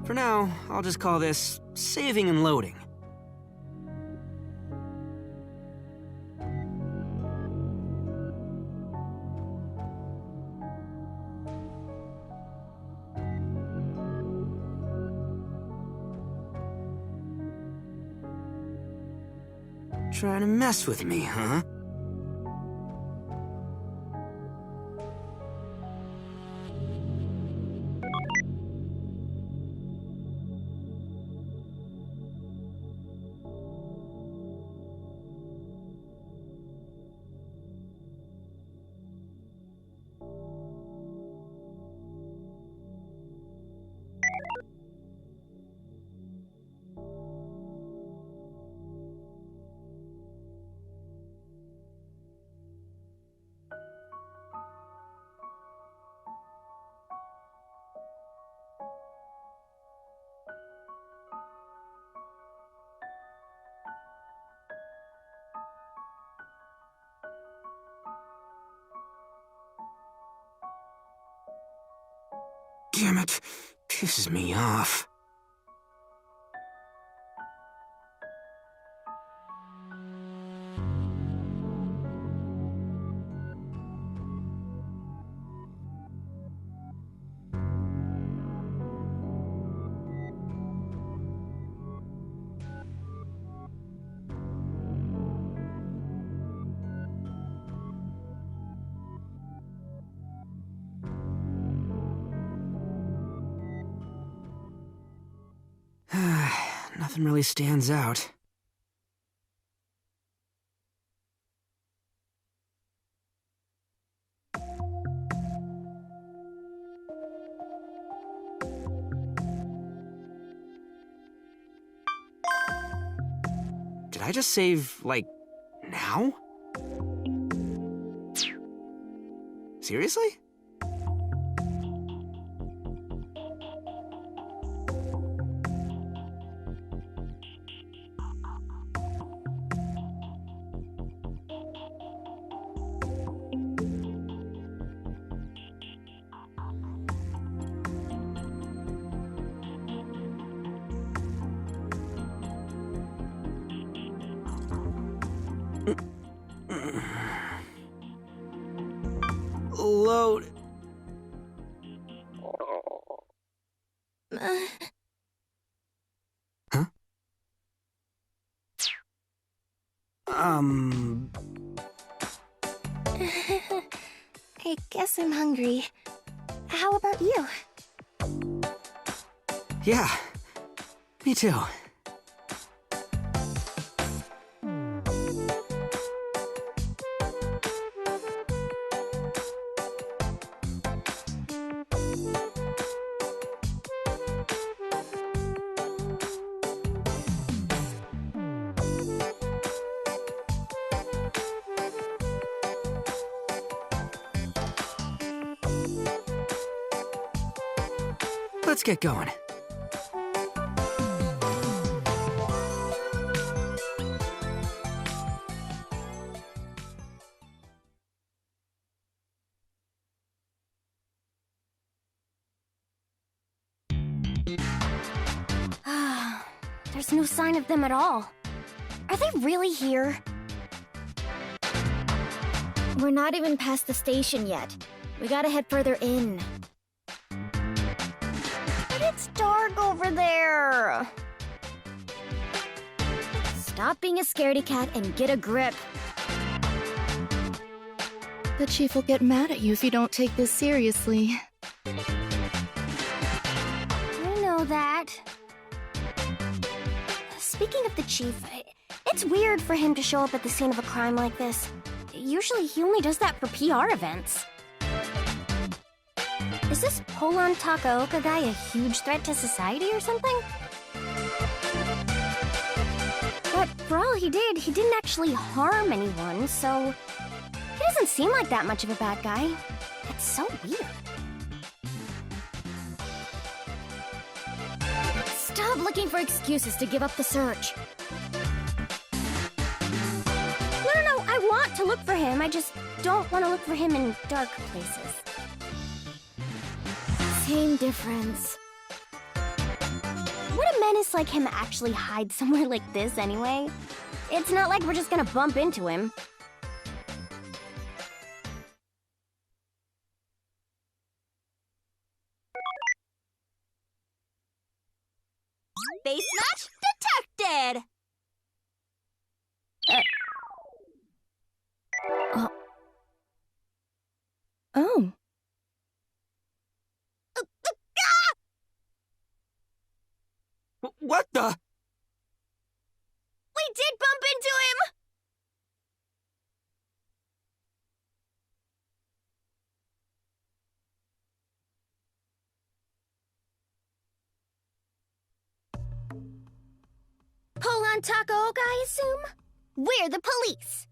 For now, I'll just call this saving and loading. Trying to mess with me, huh? Damn it. Pisses me off. Nothing really stands out. Did I just save, like, now? Seriously? Load. Huh? I guess I'm hungry. How about you? Yeah, me too. Let's get going. There's no sign of them at all. Are they really here? We're not even past the station yet. We gotta head further in. But it's dark over there. Stop being a scaredy cat and get a grip. The chief will get mad at you if you don't take this seriously. I know that. Speaking of the chief, it's weird for him to show up at the scene of a crime like this. Usually he only does that for PR events. Is this Polon Takaoka guy a huge threat to society or something? But for all he did, he didn't actually harm anyone, so he doesn't seem like that much of a bad guy. It's so weird. Stop looking for excuses to give up the search. No, I want to look for him. I just don't want to look for him in dark places. Same difference. Would a menace like him actually hide somewhere like this anyway? It's not like we're just gonna bump into him. Face match detected! Oh. What the? We did bump into him! Polon Takaoka, I assume? We're the police.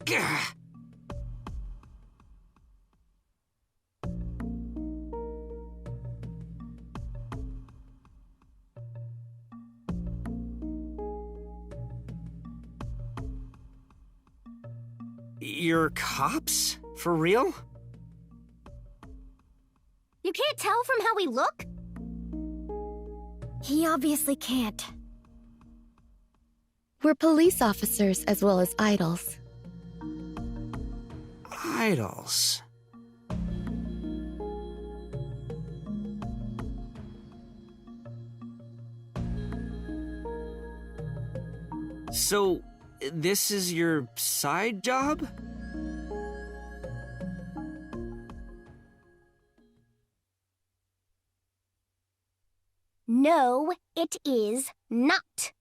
Gah. You're cops? For real? tell from how we look? He obviously can't. We're police officers as well as idols. Idols. So, this is your side job? No, it is not.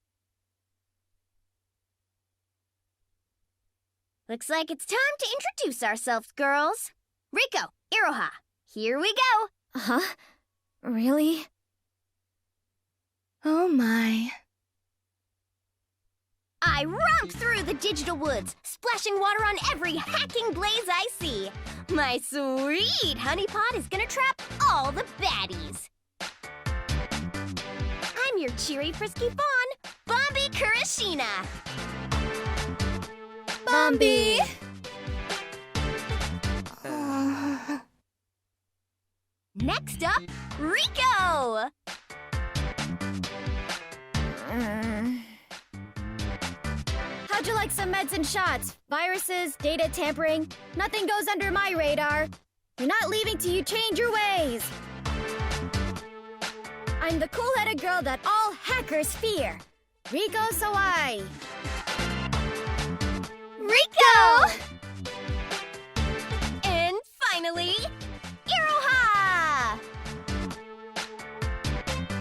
Looks like it's time to introduce ourselves, girls. Rico, Iroha, here we go. Huh? Really? Oh my. I romp through the digital woods, splashing water on every hacking blaze I see. My sweet honeypot is gonna trap all the baddies. I'm your cheery, frisky fawn, Bombi Kurashina. Bombi! Next up, Rico! How'd you like some meds and shots? Viruses, data tampering, nothing goes under my radar. You're not leaving till you change your ways. I'm the cool-headed girl that all hackers fear. Rico Sawai. Rico! And finally, Iroha!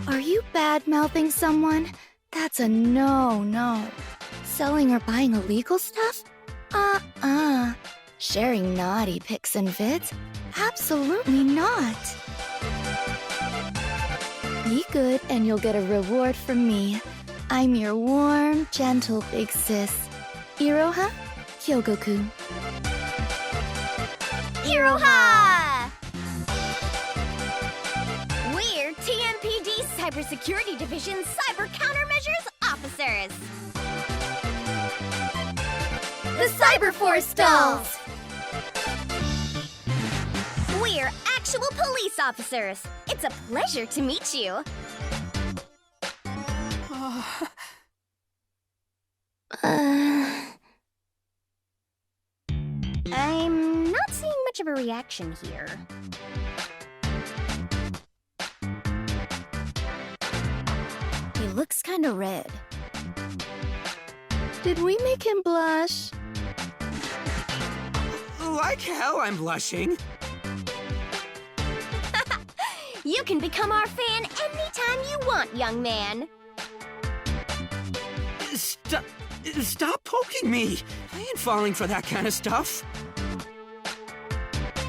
Are you bad-mouthing someone? That's a no. Selling or buying illegal stuff? Sharing naughty pics and vids? Absolutely not. Be good and you'll get a reward from me. I'm your warm, gentle big sis. Iroha Hyogoku. Iroha! We're TMPD Cybersecurity Division Cyber Countermeasures Officers. The Cyberforce dolls! We're actual police officers. It's a pleasure to meet you. I'm not seeing much of a reaction here. He looks kinda red. Did we make him blush? Like hell I'm blushing. You can become our fan anytime you want, young man. Stop poking me. I ain't falling for that kind of stuff.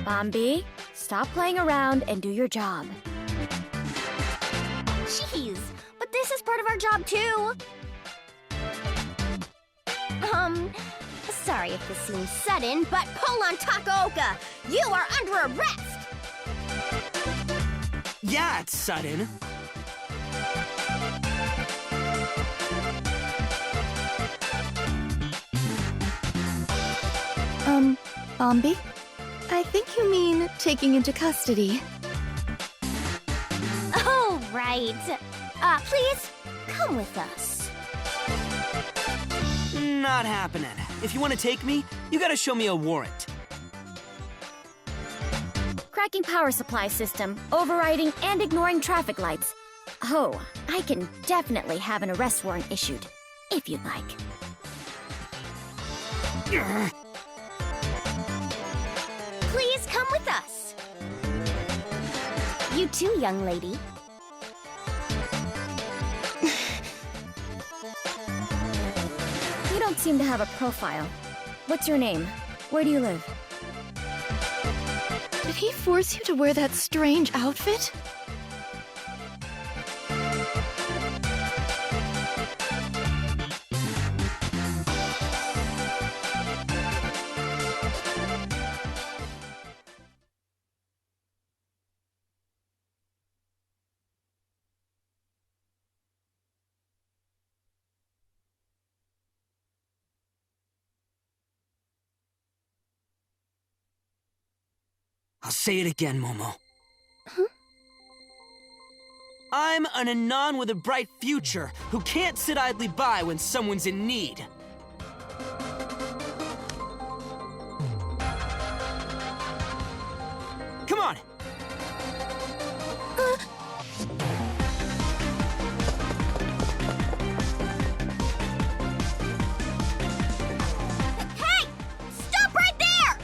Bombi, stop playing around and do your job. Jeez, but this is part of our job too. Sorry if this seems sudden, but Polon Takaoka, you are under arrest! Yeah, it's sudden. Bombi? I think you mean taking into custody. Oh, right. Please, come with us. Not happening. If you want to take me, you gotta show me a warrant. Cracking power supply system, overriding and ignoring traffic lights. Oh, I can definitely have an arrest warrant issued, if you'd like. Please come with us. You too, young lady. You don't seem to have a profile. What's your name? Where do you live? Did he force you to wear that strange outfit? I'll say it again, Momo. Huh? I'm an Anon with a bright future who can't sit idly by when someone's in need. Come on! Hey! Stop right there!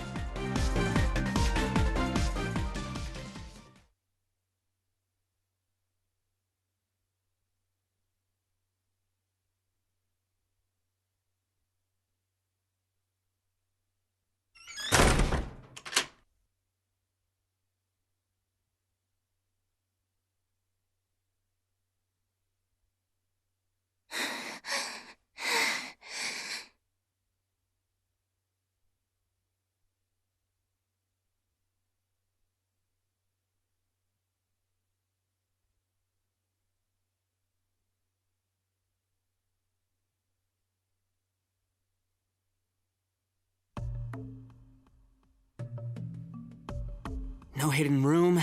No hidden room,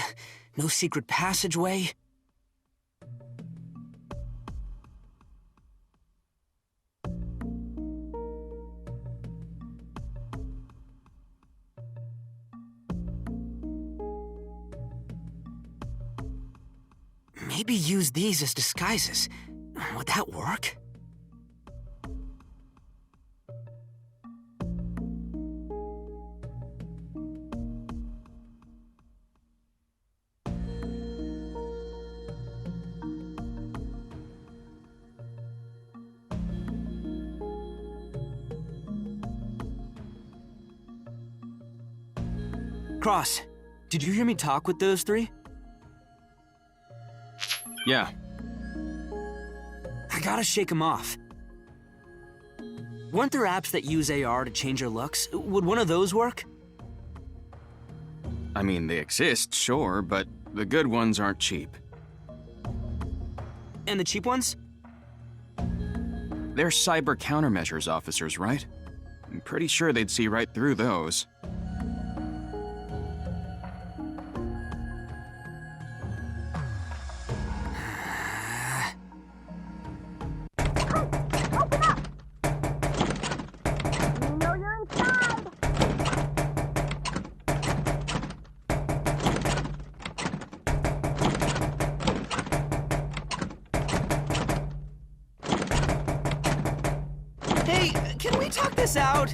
no secret passageway. Maybe use these as disguises. Would that work? Cross, did you hear me talk with those three? Yeah. I gotta shake them off. Weren't there apps that use AR to change your looks? Would one of those work? I mean, they exist, sure, but the good ones aren't cheap. And the cheap ones? They're cyber countermeasures officers, right? I'm pretty sure they'd see right through those. Hey, can we talk this out?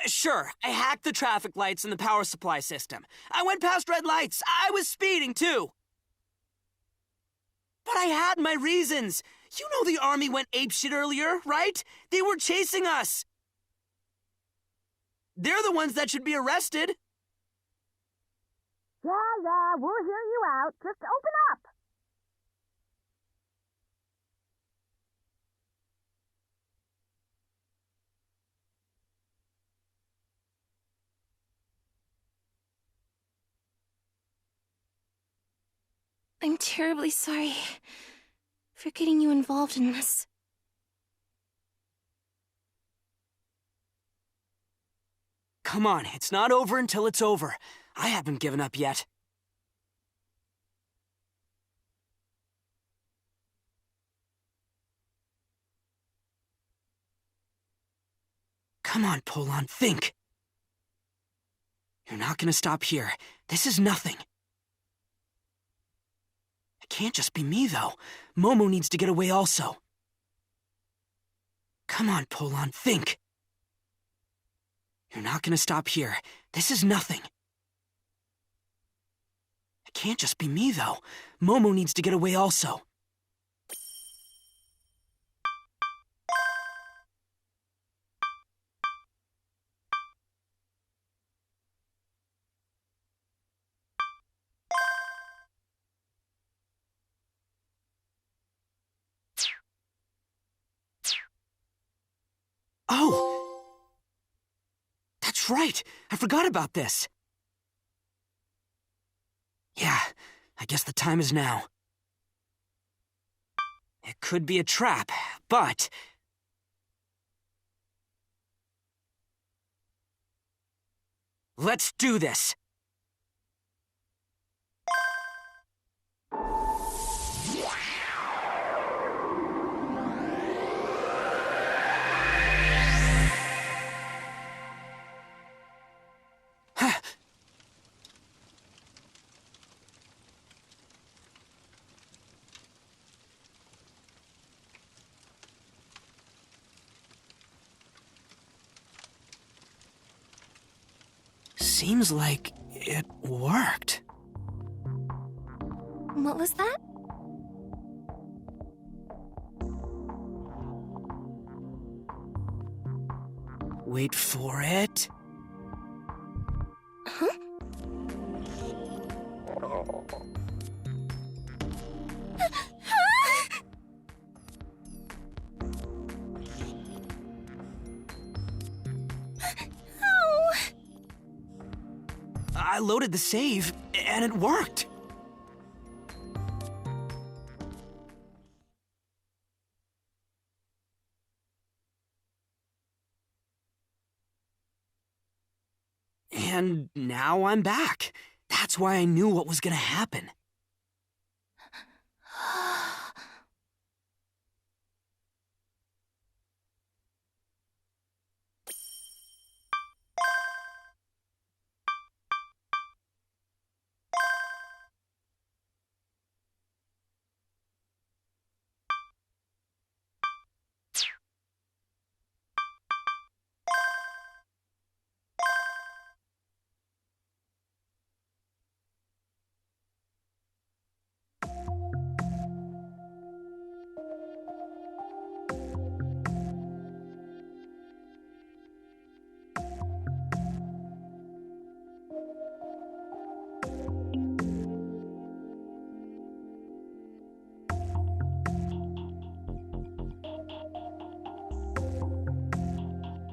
Sure, I hacked the traffic lights and the power supply system. I went past red lights. I was speeding, too. But I had my reasons. You know the army went apeshit earlier, right? They were chasing us. They're the ones that should be arrested. Yeah, we'll hear you out. Just open up. I'm terribly sorry for getting you involved in this. Come on, it's not over until it's over. I haven't given up yet. Come on, Polon, think. You're not gonna stop here. This is nothing. It can't just be me, though. Momo needs to get away also. Come on, Polon, think. You're not gonna stop here. This is nothing. It can't just be me, though. Momo needs to get away also. Oh! That's right! I forgot about this! Yeah, I guess the time is now. It could be a trap, but... let's do this! seems like it worked. What was that? Wait for it. Huh? I loaded the save, and it worked. And now I'm back. That's why I knew what was gonna happen.